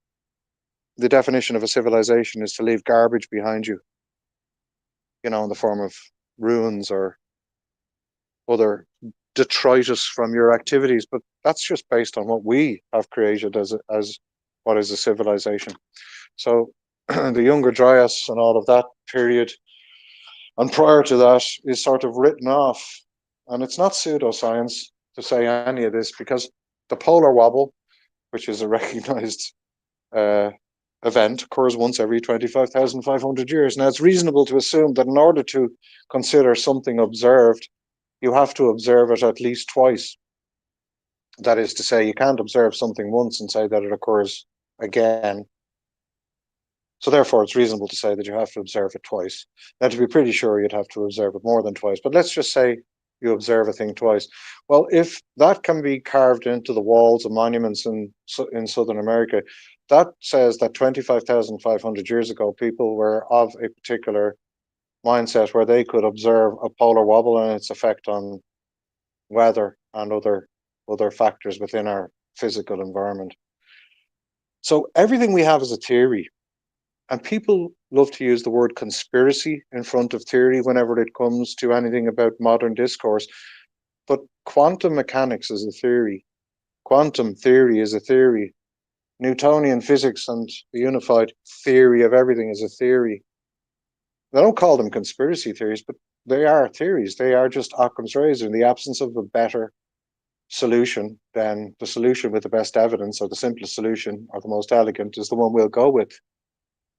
the definition of a civilization is to leave garbage behind you, in the form of ruins or other detritus from your activities. But that's just based on what we have created as what is a civilization. So the Younger Dryas and all of that period, and prior to that, is sort of written off. And it's not pseudoscience to say any of this, because the polar wobble, which is a recognized event, occurs once every 25,500 years. Now, it's reasonable to assume that in order to consider something observed, you have to observe it at least twice. That is to say, you can't observe something once and say that it occurs again. So therefore, it's reasonable to say that you have to observe it twice. Now, to be pretty sure, you'd have to observe it more than twice. But let's just say you observe a thing twice. Well, if that can be carved into the walls of monuments in Southern America, that says that 25,500 years ago, people were of a particular mindset where they could observe a polar wobble and its effect on weather and other factors within our physical environment. So everything we have is a theory, and people love to use the word conspiracy in front of theory whenever it comes to anything about modern discourse. But quantum mechanics is a theory. Quantum theory is a theory. Newtonian physics and the unified theory of everything is a theory. They don't call them conspiracy theories, but they are theories. They are just Occam's razor. In the absence of a better solution, then the solution with the best evidence, or the simplest solution, or the most elegant, is the one we'll go with.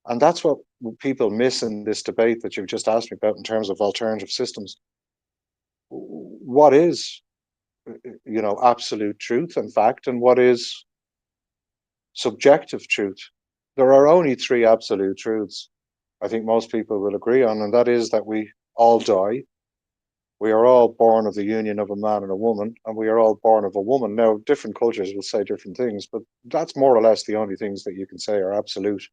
And that's what people miss in this debate that you've just asked me about in terms of alternative systems. What is, absolute truth and fact, and what is subjective truth? There are only three absolute truths I think most people will agree on, and that is that we all die. We are all born of the union of a man and a woman, and we are all born of a woman. Now, different cultures will say different things, but that's more or less the only things that you can say are absolute.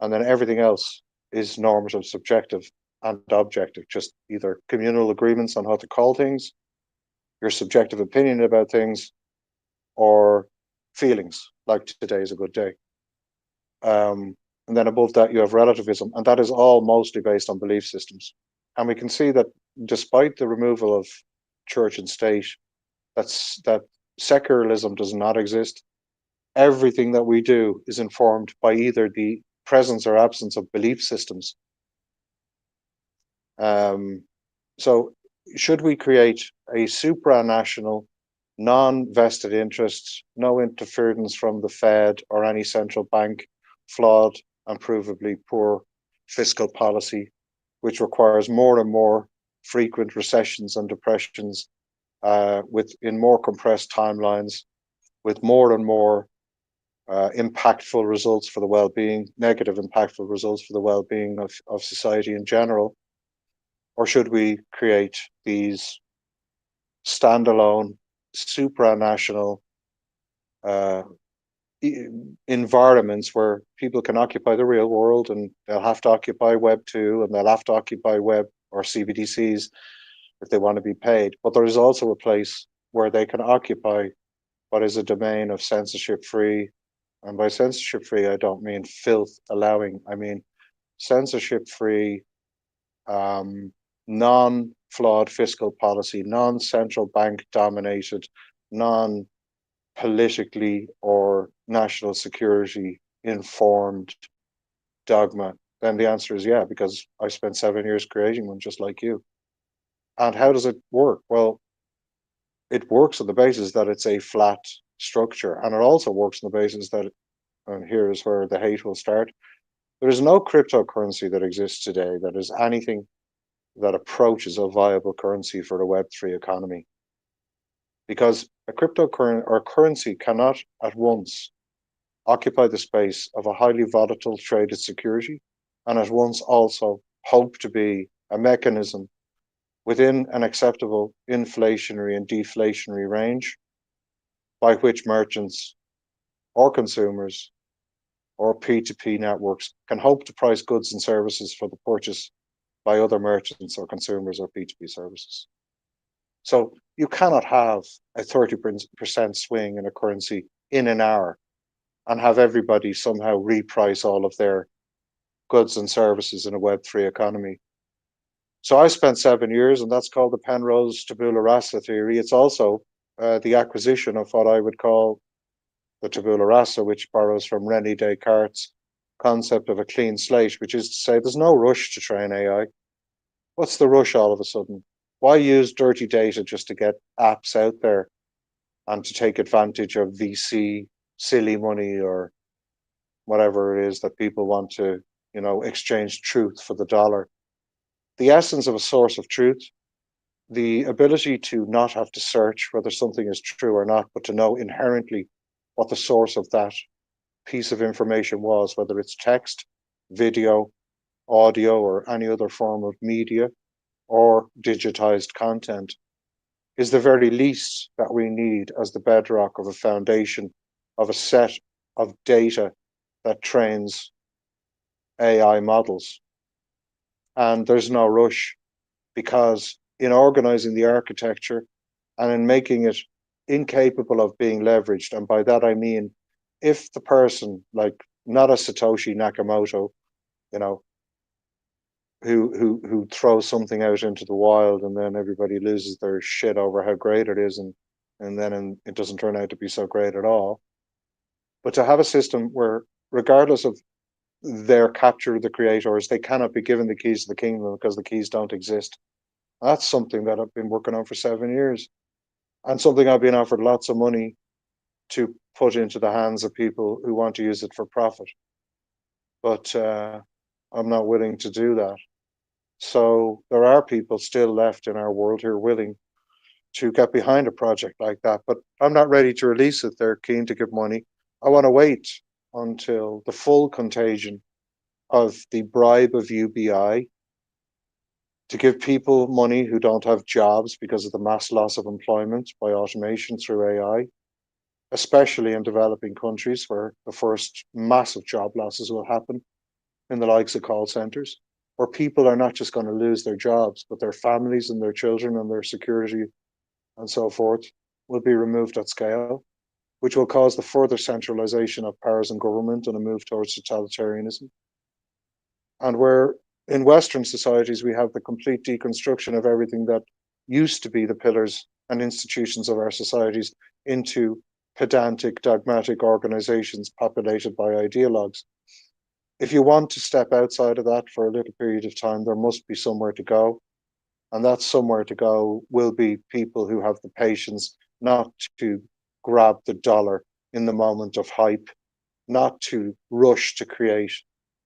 And then everything else is normative, subjective, and objective, just either communal agreements on how to call things, your subjective opinion about things, or feelings, like today is a good day. And then above that, you have relativism, and that is all mostly based on belief systems. And we can see that despite the removal of church and state, that secularism does not exist. Everything that we do is informed by either the presence or absence of belief systems. So should we create a supranational, non-vested interests, no interference from the Fed or any central bank, flawed and provably poor fiscal policy, which requires more and more frequent recessions and depressions, in more compressed timelines, with more and more impactful results for the well-being, negative impactful results for the well-being of society in general? Or should we create these standalone, supranational environments where people can occupy the real world, and they'll have to occupy Web 2, and they'll have to occupy Web or CBDCs if they want to be paid. But there is also a place where they can occupy what is a domain of censorship-free. And by censorship-free, I don't mean filth allowing. I mean censorship-free, non-flawed fiscal policy, non-central bank dominated, non-politically or national security informed dogma. Then the answer is yeah, because I spent 7 years creating one just like you. And how does it work? Well, it works on the basis that it's a flat structure, and it also works on the basis that, and here is where the hate will start, there is no cryptocurrency that exists today that is anything that approaches a viable currency for the Web3 economy. Because a cryptocurrency or currency cannot at once occupy the space of a highly volatile traded security, and at once also hope to be a mechanism within an acceptable inflationary and deflationary range by which merchants or consumers or P2P networks can hope to price goods and services for the purchase by other merchants or consumers or P2P services. So you cannot have a 30% swing in a currency in an hour and have everybody somehow reprice all of their goods and services in a Web3 economy. So I spent 7 years, and that's called the Penrose tabula rasa theory. It's also the acquisition of what I would call the tabula rasa, which borrows from René Descartes' concept of a clean slate, which is to say there's no rush to train AI. What's the rush all of a sudden? Why use dirty data just to get apps out there and to take advantage of VC silly money or whatever it is that people want to, exchange truth for the dollar? The essence of a source of truth, the ability to not have to search whether something is true or not, but to know inherently what the source of that piece of information was, whether it's text, video, audio, or any other form of media, or digitized content is the very least that we need as the bedrock of a foundation of a set of data that trains AI models. And there's no rush because in organizing the architecture and in making it incapable of being leveraged, and by that I mean if the person, like not a Satoshi Nakamoto, you know, who throws something out into the wild and then everybody loses their shit over how great it is, and then it doesn't turn out to be so great at all. But to have a system where, regardless of their capture of the creators, they cannot be given the keys to the kingdom because the keys don't exist. That's something that I've been working on for 7 years, and something I've been offered lots of money to put into the hands of people who want to use it for profit. But I'm not willing to do that. So there are people still left in our world who are willing to get behind a project like that, but I'm not ready to release it. They're keen to give money. I want to wait until the full contagion of the bribe of UBI to give people money who don't have jobs because of the mass loss of employment by automation through AI, especially in developing countries where the first massive job losses will happen in the likes of call centers, where people are not just going to lose their jobs, but their families and their children and their security and so forth will be removed at scale, which will cause the further centralization of powers in government and a move towards totalitarianism. And where in Western societies we have the complete deconstruction of everything that used to be the pillars and institutions of our societies into pedantic, dogmatic organizations populated by ideologues. If you want to step outside of that for a little period of time, there must be somewhere to go. And that somewhere to go will be people who have the patience not to grab the dollar in the moment of hype, not to rush to create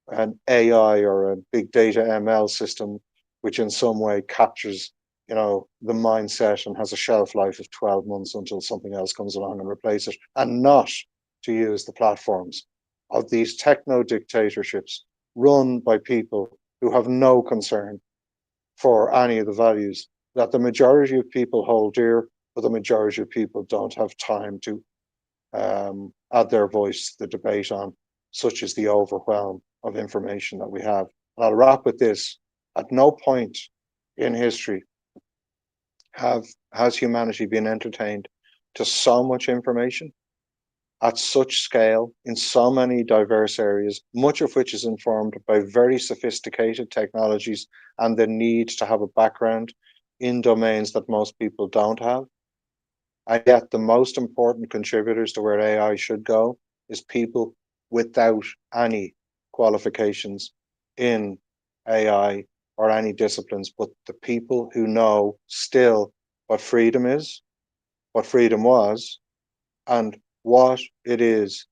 an AI or a big data ML system, which in some way captures, the mindset and has a shelf life of 12 months until something else comes along and replaces it, and not to use the platforms of these techno dictatorships run by people who have no concern for any of the values that the majority of people hold dear, but the majority of people don't have time to add their voice to the debate on, such as the overwhelm of information that we have. And I'll wrap with this. At no point in history have has humanity been entertained to so much information at such scale in so many diverse areas, much of which is informed by very sophisticated technologies and the need to have a background in domains that most people don't have. And yet, the most important contributors to where AI should go is people without any qualifications in AI or any disciplines, but the people who know still what freedom is, what freedom was, and what it is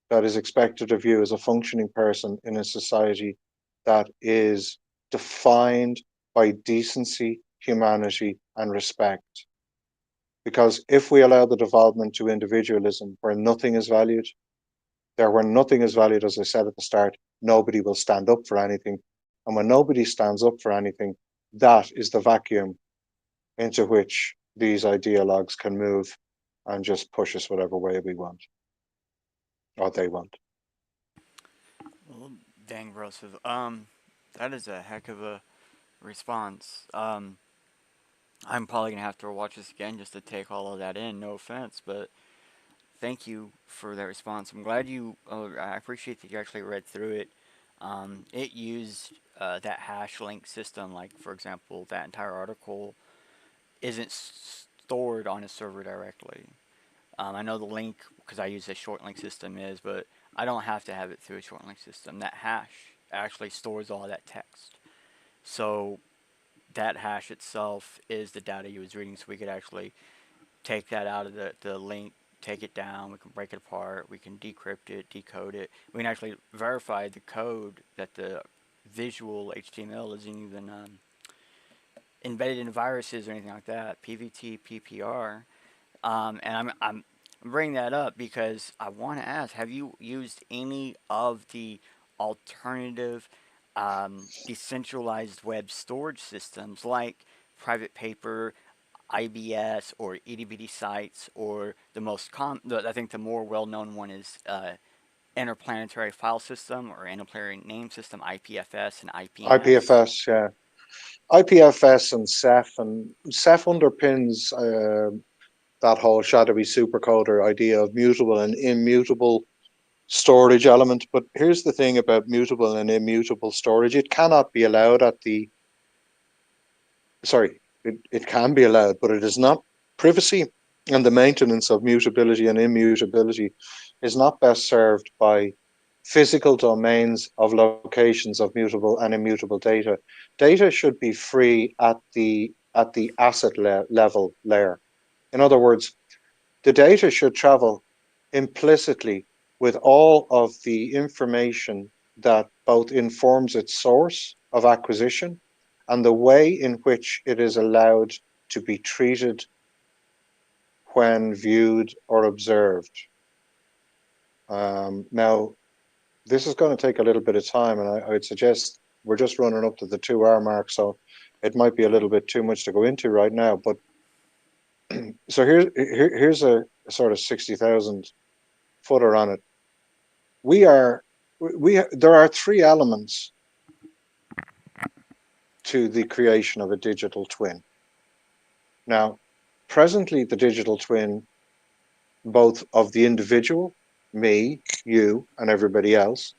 that is expected of you as a functioning person in a society that is defined by decency, humanity, and respect. Because if we allow the development to individualism where nothing is valued, there where nothing is valued, as I said at the start, nobody will stand up for anything. And when nobody stands up for anything, that is the vacuum into which these ideologues can move and just push us whatever way we want or they want. Well, dang, Russell. That is a heck of a response. I'm probably gonna have to watch this again just to take all of that in. No offense, but thank you for that response. I'm glad you. I appreciate that you actually read through it. It used that hash link system. Like for example, that entire article isn't stored on a server directly. I know the link because I use a short link system is, but I don't have to have it through a short link system. That hash actually stores all that text. So that hash itself is the data you was reading. So we could actually take that out of the link, take it down, we can break it apart, we can decrypt it, decode it. We can actually verify the code that the visual HTML isn't even embedded in viruses or anything like that. PVT, PPR. And I'm bringing that up because I want to ask: have you used any of the alternative decentralized web storage systems like private paper, IBS, or itty bitty sites, or I think the more well known one is interplanetary file system or interplanetary name system, IPFS and IPNS. IPFS, yeah. IPFS and Ceph underpins that whole shadowy supercoder idea of mutable and immutable storage element. But here's the thing about mutable and immutable storage. It cannot be allowed at the, sorry, it can be allowed, but it is not. Privacy and the maintenance of mutability and immutability is not best served by physical domains of locations of mutable and immutable data. Data should be free at the asset level layer. In other words, the data should travel implicitly with all of the information that both informs its source of acquisition and the way in which it is allowed to be treated when viewed or observed. Now, this is going to take a little bit of time, and I would suggest we're just running up to the 2 hour mark, so it might be a little bit too much to go into right now. But so here's a sort of 60,000 footer on it. There are 3 elements to the creation of a digital twin. Now, presently, the digital twin, both of the individual, me, you, and everybody else,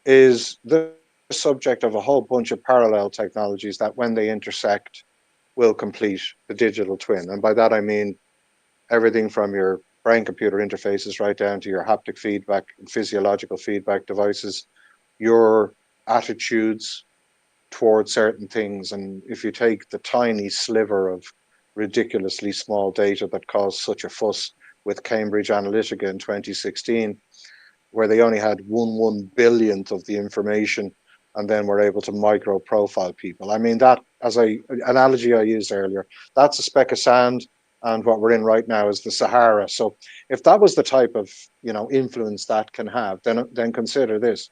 is the subject of a whole bunch of parallel technologies that, when they intersect, will complete the digital twin. And by that, I mean everything from your brain-computer interfaces right down to your haptic feedback and physiological feedback devices, your attitudes towards certain things. And if you take the tiny sliver of ridiculously small data that caused such a fuss with Cambridge Analytica in 2016, where they only had 1/1 billionth of the information and then were able to micro profile people. I mean, that, as an analogy I used earlier, that's a speck of sand, and what we're in right now is the Sahara. So if that was the type of influence that can have, then consider this.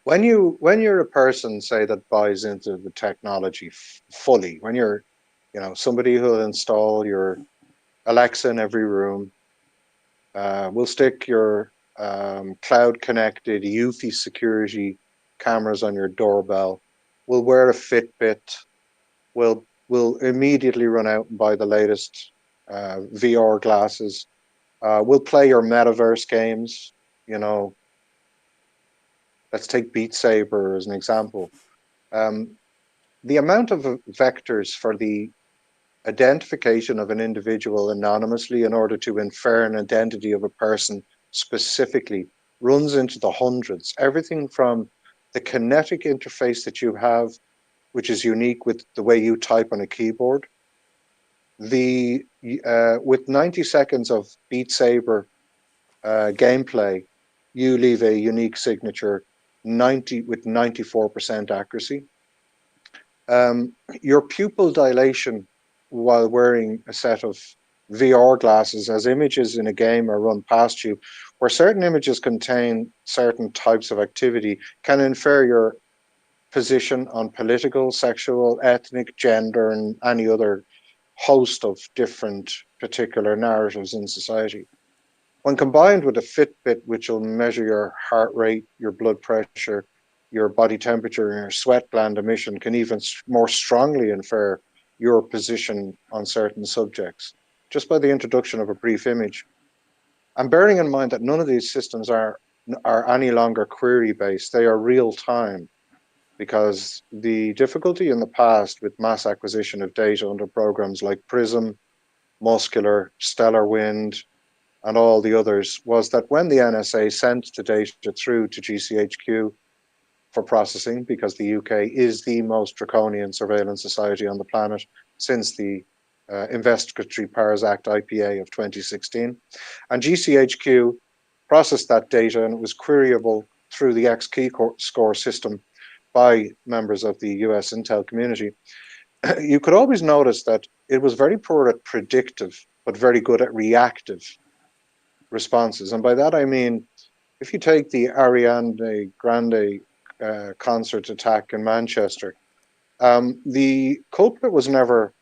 When you're a person, say, that buys into the technology fully, when you're somebody who'll install your Alexa in every room, we'll stick your cloud connected UFI security cameras on your doorbell, we'll wear a Fitbit, we'll immediately run out and buy the latest VR glasses, we'll play your metaverse games. Let's take Beat Saber as an example. The amount of vectors for the identification of an individual anonymously in order to infer an identity of a person specifically runs into the hundreds. Everything from the kinetic interface that you have, which is unique with the way you type on a keyboard. With 90 seconds of Beat Saber gameplay, you leave a unique signature with 94% accuracy. Your pupil dilation while wearing a set of VR glasses, as images in a game are run past you, where certain images contain certain types of activity, can infer your position on political, sexual, ethnic, gender, and any other host of different particular narratives in society. When combined with a Fitbit, which will measure your heart rate, your blood pressure, your body temperature, and your sweat gland emission, can even more strongly infer your position on certain subjects, just by the introduction of a brief image. And bearing in mind that none of these systems are any longer query-based, they are real-time, because the difficulty in the past with mass acquisition of data under programs like PRISM, Muscular, Stellar Wind, and all the others was that when the NSA sent the data through to GCHQ for processing, because the UK is the most draconian surveillance society on the planet since the Investigatory Powers Act IPA of 2016, and GCHQ processed that data, and it was queryable through the X-Keyscore system by members of the US intel community. You could always notice that it was very poor at predictive, but very good at reactive responses. And by that I mean, if you take the Ariana Grande concert attack in Manchester. The culprit was never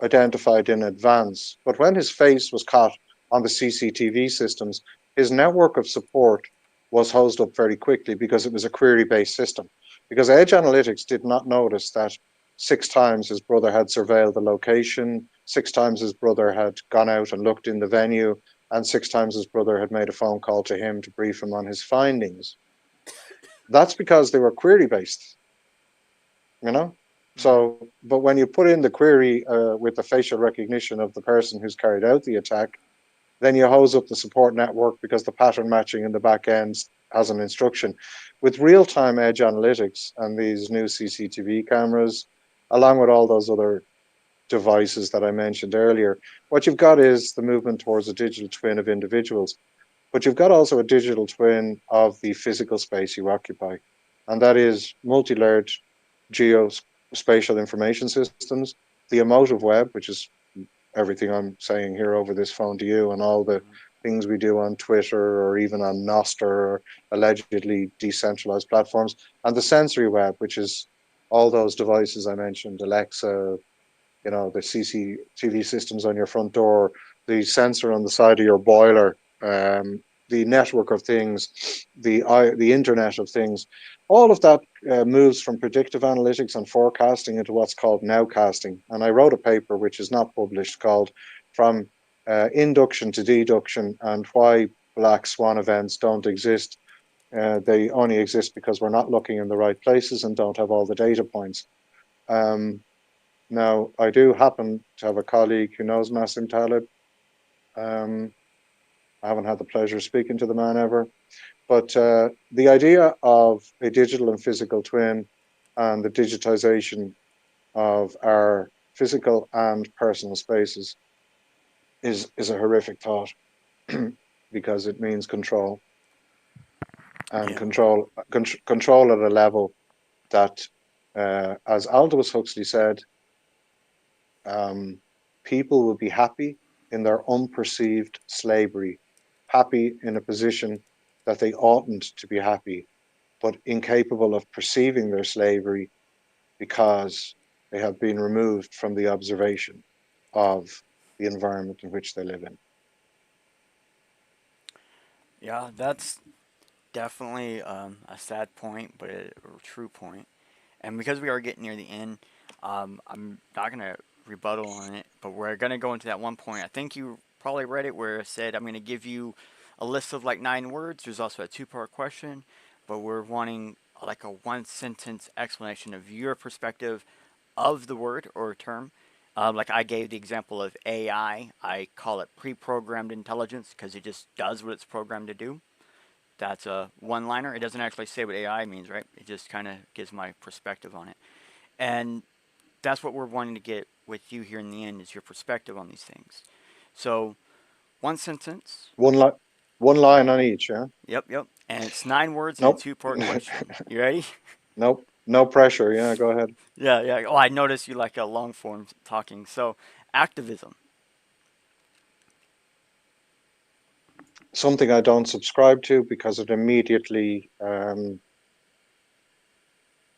identified in advance, but when his face was caught on the CCTV systems, his network of support was hosed up very quickly because it was a query-based system. Because Edge Analytics did not notice that 6 times his brother had surveilled the location, 6 times his brother had gone out and looked in the venue, and 6 times his brother had made a phone call to him to brief him on his findings. That's because they were query-based, you know? Mm-hmm. So, but when you put in the query with the facial recognition of the person who's carried out the attack, then you hose up the support network because the pattern matching in the back end has an instruction. With real-time edge analytics and these new CCTV cameras, along with all those other devices that I mentioned earlier, what you've got is the movement towards a digital twin of individuals. But you've got also a digital twin of the physical space you occupy. And that is multi-layered geospatial information systems, the emotive web, which is everything I'm saying here over this phone to you, and all the Mm-hmm. things we do on Twitter or even on Nostr or allegedly decentralized platforms, and the sensory web, which is all those devices I mentioned, Alexa, the CCTV systems on your front door, the sensor on the side of your boiler, the network of things, the Internet of Things. All of that moves from predictive analytics and forecasting into what's called nowcasting. And I wrote a paper which is not published called From Induction to Deduction and Why Black Swan Events Don't Exist. They only exist because we're not looking in the right places and don't have all the data points. Um, Now, I do happen to have a colleague who knows Nassim Taleb. Um, I haven't had the pleasure of speaking to the man ever, but the idea of a digital and physical twin and the digitization of our physical and personal spaces is a horrific thought because it means control and Yeah. control at a level that, as Aldous Huxley said, um, people will be happy in their unperceived slavery, happy in a position that they oughtn't to be happy, but incapable of perceiving their slavery because they have been removed from the observation of the environment in which they live in. Yeah, that's definitely a sad point, but a true point. And because we are getting near the end, I'm not gonna rebuttal on it, but we're gonna go into that one point. I think you probably read it where it said I'm gonna give you a list of like 9 words. There's also a two-part question, but we're wanting like a one-sentence explanation of your perspective of the word or term. Like I gave the example of AI, I call it pre-programmed intelligence because it just does what it's programmed to do. That's a one-liner. It doesn't actually say what AI means, right? It just kind of gives my perspective on it. And that's what we're wanting to get with you here in the end is your perspective on these things. So, one sentence. One line, one line on each. Yeah. Yep, yep. And it's 9 words and a Nope. two-part question. You ready? Nope. No pressure. Yeah. Go ahead. Yeah, yeah. Oh, I noticed you like a long form talking. So, activism. Something I don't subscribe to because it immediately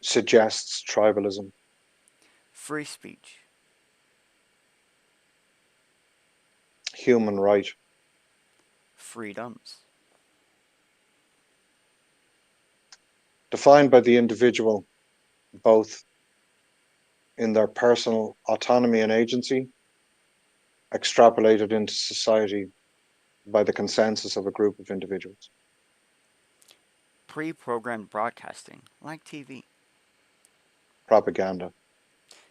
suggests tribalism. Free speech. Human right. Freedoms. Defined by the individual, both in their personal autonomy and agency, extrapolated into society by the consensus of a group of individuals. Pre-programmed broadcasting, like TV. Propaganda.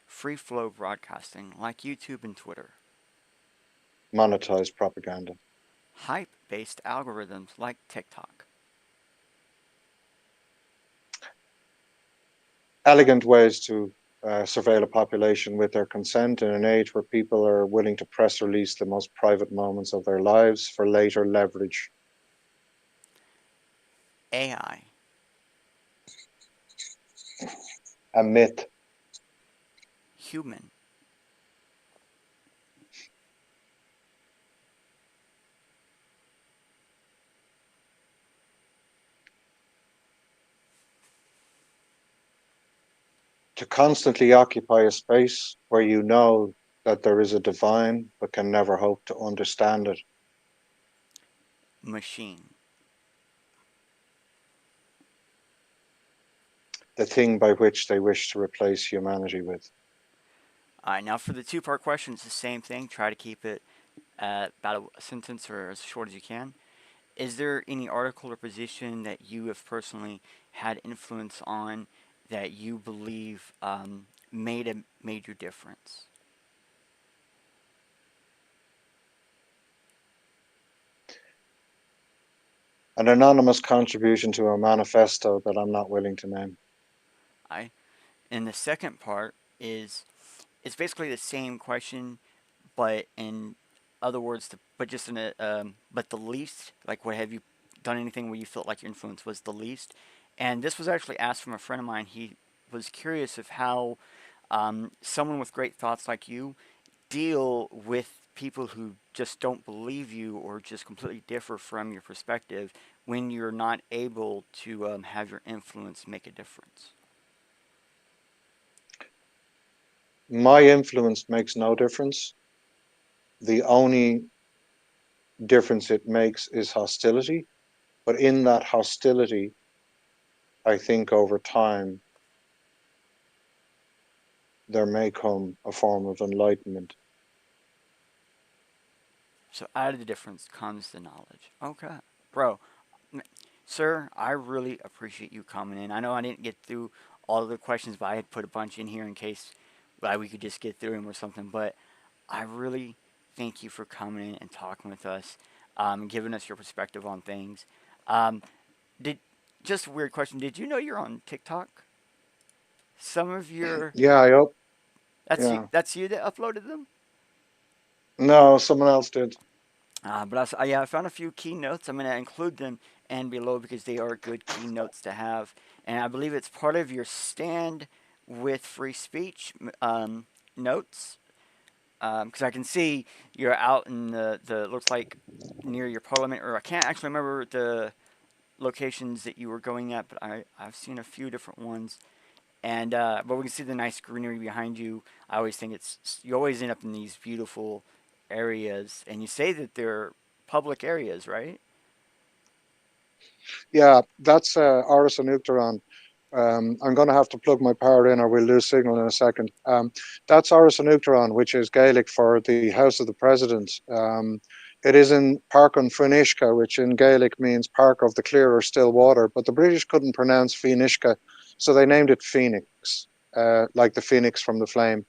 Free flow broadcasting, like YouTube and Twitter. Monetized propaganda. Hype-based algorithms, like TikTok. Elegant ways to surveil a population with their consent in an age where people are willing to press release the most private moments of their lives for later leverage. AI. A myth. Human. to constantly occupy a space where you know that there is a divine but can never hope to understand it. Machine. The thing by which they wish to replace humanity with. All right, now for the two-part question, it's the same thing. Try to keep it at about a sentence or as short as you can. Is there any article or position that you have personally had influence on that you believe made a major difference? An anonymous contribution to a manifesto that I'm not willing to name. I And the second part is it's basically the same question, but in other words, but just in a but the least, like what have you done anything where you felt like your influence was the least? And this was actually asked from a friend of mine. He was curious of how someone with great thoughts like you deal with people who just don't believe you or just completely differ from your perspective when you're not able to have your influence make a difference. My influence makes no difference. The only difference it makes is hostility. But in that hostility, I think over time, there may come a form of enlightenment. So out of the difference comes the knowledge. Okay, bro, sir, I really appreciate you coming in. I know I didn't get through all of the questions, but I had put a bunch in here in case we could just get through them or something. But I really thank you for coming in and talking with us, giving us your perspective on things. Um, did Just a weird question? Did you know you're on TikTok? Some of your Yeah, I hope. Yeah. that's you that uploaded them. No, someone else did. But yeah, I found a few keynotes. I'm going to include them and below because they are good keynotes to have. And I believe it's part of your stand with free speech notes. Because I can see you're out in the looks like near your parliament, or I can't actually remember the locations that you were going at, but I've seen a few different ones. And but we can see the nice greenery behind you. I always think you always end up in these beautiful areas, and you say that they're public areas, right? Yeah, that's Oris and Uachtaráin. I'm going to have to plug my power in or we'll lose signal in a second. That's Oris and Uachtaráin, which is Gaelic for the House of the President. It is in Park an Fuinishka, which in Gaelic means Park of the Clear or Still Water, but the British couldn't pronounce Fuinishka, so they named it Phoenix, like the phoenix from the flame.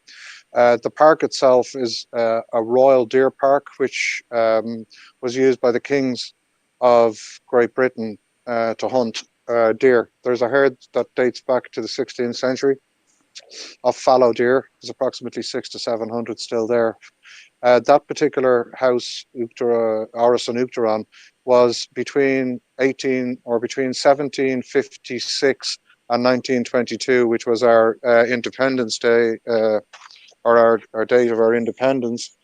The park itself is a royal deer park, which was used by the kings of Great Britain to hunt deer. There's a herd that dates back to the 16th century of fallow deer. There's approximately 600 to 700 still there. That particular house, Oris and Uachtaráin, was between 1756 and 1922, which was our Independence Day, or our date of our independence,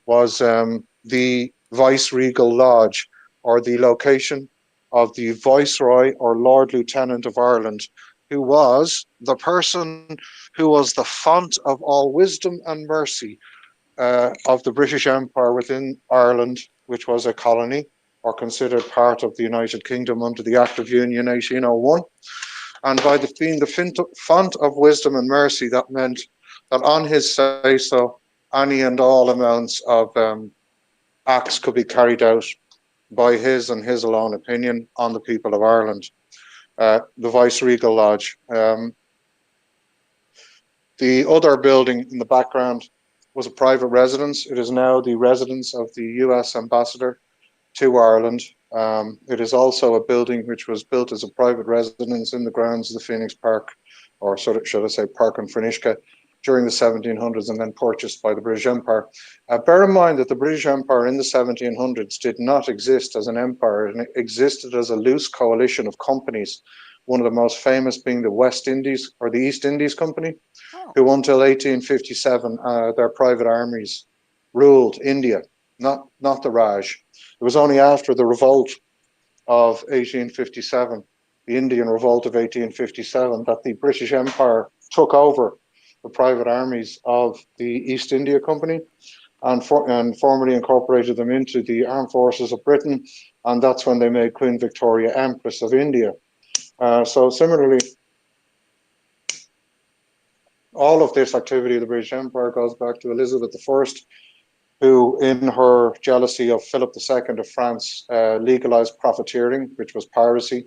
was the Viceregal Lodge, or the location of the Viceroy or Lord Lieutenant of Ireland, who was the person who was the font of all wisdom and mercy of the British Empire within Ireland, which was a colony or considered part of the United Kingdom under the Act of Union 1801. And by being the font of wisdom and mercy, that meant that on his say so, any and all amounts of acts could be carried out by his and his alone opinion on the people of Ireland. The Viceregal Lodge. The other building in the background was a private residence. It is now the residence of the US ambassador to Ireland. It is also a building which was built as a private residence in the grounds of the Phoenix Park, or sort of, should I say, Park an Fuinishka, during the 1700s, and then purchased by the British Empire. Bear in mind that the British Empire in the 1700s did not exist as an empire, and it existed as a loose coalition of companies, one of the most famous being the West Indies or the East Indies Company, Oh, who until 1857, their private armies ruled India, not the Raj. It was only after the revolt of 1857, the Indian revolt of 1857, that the British Empire took over the private armies of the East India Company and formally incorporated them into the armed forces of Britain, and that's when they made Queen Victoria Empress of India. So similarly, all of this activity of the British Empire goes back to Elizabeth I, who, in her jealousy of Philip II of France, legalized profiteering, which was piracy,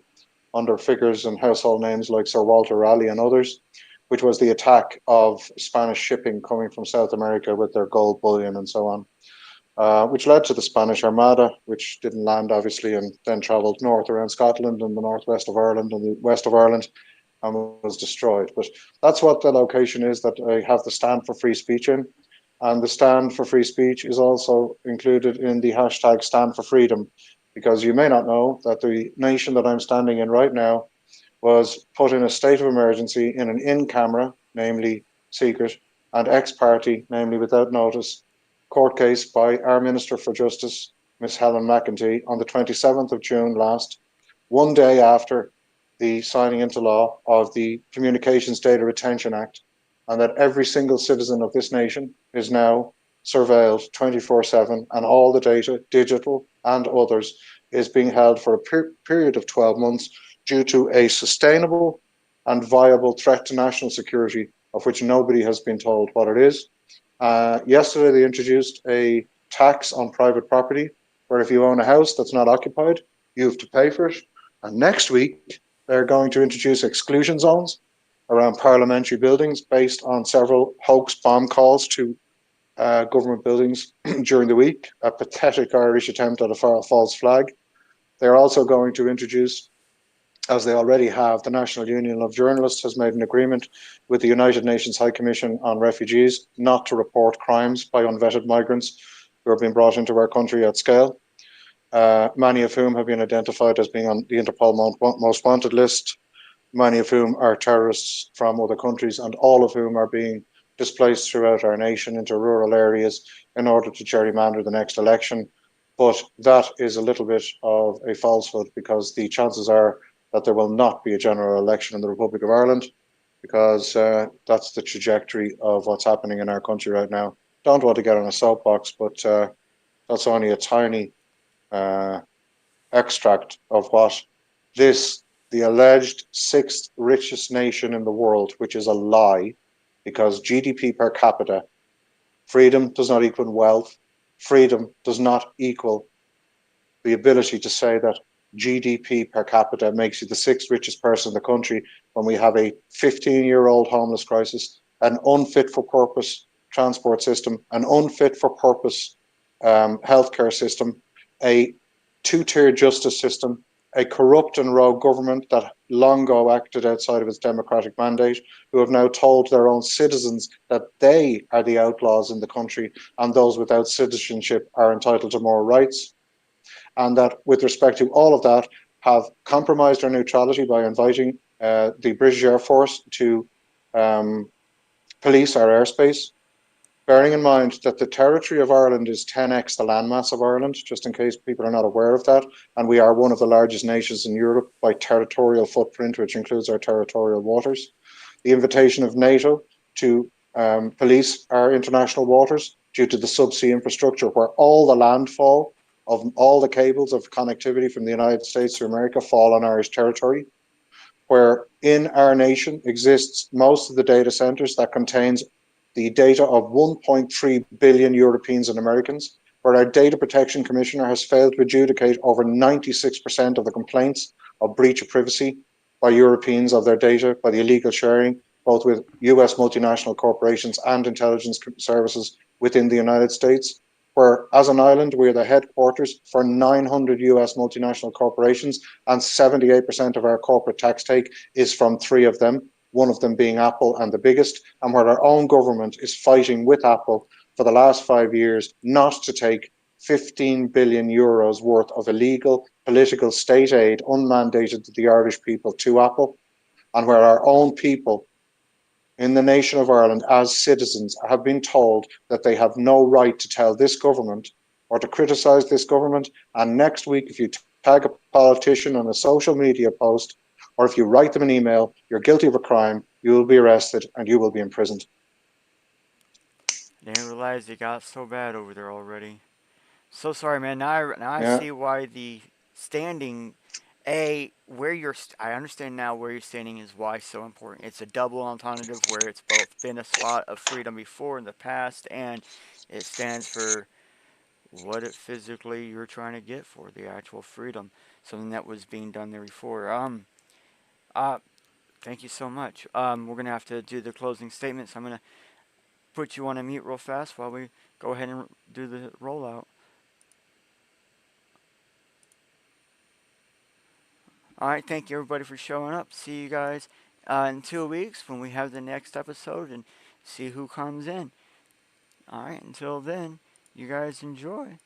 under figures and household names like Sir Walter Raleigh and others, which was the attack of Spanish shipping coming from South America with their gold bullion and so on, which led to the Spanish Armada, which didn't land, obviously, and then travelled north around Scotland and the northwest of Ireland and the west of Ireland and was destroyed. But that's what the location is that I have the Stand for Free Speech in. And the Stand for Free Speech is also included in the hashtag Stand for Freedom, because you may not know that the nation that I'm standing in right now was put in a state of emergency in an in-camera, namely secret, and ex-party, namely without notice, court case by our Minister for Justice, Miss Helen McEntee, on the 27th of June last, one day after the signing into law of the Communications Data Retention Act, and that every single citizen of this nation is now surveilled 24/7, and all the data, digital and others, is being held for a period of 12 months due to a sustainable and viable threat to national security, of which nobody has been told what it is. Yesterday, they introduced a tax on private property, where if you own a house that's not occupied, you have to pay for it. And next week, they're going to introduce exclusion zones around parliamentary buildings based on several hoax bomb calls to government buildings during the week, a pathetic Irish attempt at a false flag. They're also going to introduce, as they already have, the National Union of Journalists has made an agreement with the United Nations High Commission on Refugees not to report crimes by unvetted migrants who are being brought into our country at scale, many of whom have been identified as being on the Interpol Most Wanted list, many of whom are terrorists from other countries, and all of whom are being displaced throughout our nation into rural areas in order to gerrymander the next election. But that is a little bit of a falsehood, because the chances are that there will not be a general election in the Republic of Ireland, because that's the trajectory of what's happening in our country right now. Don't want to get on a soapbox, but that's only a tiny extract of what this, the alleged sixth richest nation in the world, which is a lie, because GDP per capita, freedom does not equal wealth. Freedom does not equal the ability to say that GDP per capita makes you the sixth richest person in the country, when we have a 15-year-old homeless crisis, an unfit for purpose transport system, an unfit for purpose healthcare system, a two-tier justice system, a corrupt and rogue government that long ago acted outside of its democratic mandate, who have now told their own citizens that they are the outlaws in the country and those without citizenship are entitled to more rights. And that, with respect to all of that, have compromised our neutrality by inviting the British Air Force to police our airspace, bearing in mind that the territory of Ireland is 10x the landmass of Ireland, just in case people are not aware of that, and we are one of the largest nations in Europe by territorial footprint, which includes our territorial waters. The invitation of NATO to police our international waters due to the subsea infrastructure, where all the landfall of all the cables of connectivity from the United States to America fall on Irish territory, where in our nation exists most of the data centers that contains the data of 1.3 billion Europeans and Americans, where our Data Protection Commissioner has failed to adjudicate over 96% of the complaints of breach of privacy by Europeans of their data, by the illegal sharing, both with US multinational corporations and intelligence services within the United States, where as an island, we are the headquarters for 900 US multinational corporations, and 78% of our corporate tax take is from 3 of them, one of them being Apple and the biggest, and where our own government is fighting with Apple for the last 5 years not to take 15 billion euros worth of illegal political state aid unmandated to the Irish people to Apple, and where our own people in the nation of Ireland as citizens have been told that they have no right to tell this government or to criticise this government. And next week, if you tag a politician on a social media post or if you write them an email, you're guilty of a crime, you will be arrested and you will be imprisoned. They didn't realize it got so bad over there already. So sorry, man. Now I Yeah, see why the standing, where you're. I understand now where you're standing is why so important. It's a double alternative where it's both been a spot of freedom before in the past, and it stands for what it physically you're trying to get for the actual freedom, something that was being done there before. Uh, thank you so much. We're gonna have to do the closing statement, so I'm gonna put you on a mute real fast while we go ahead and do the rollout. All right, thank you everybody for showing up. See you guys in 2 weeks when we have the next episode and see who comes in. All right, until then, you guys enjoy.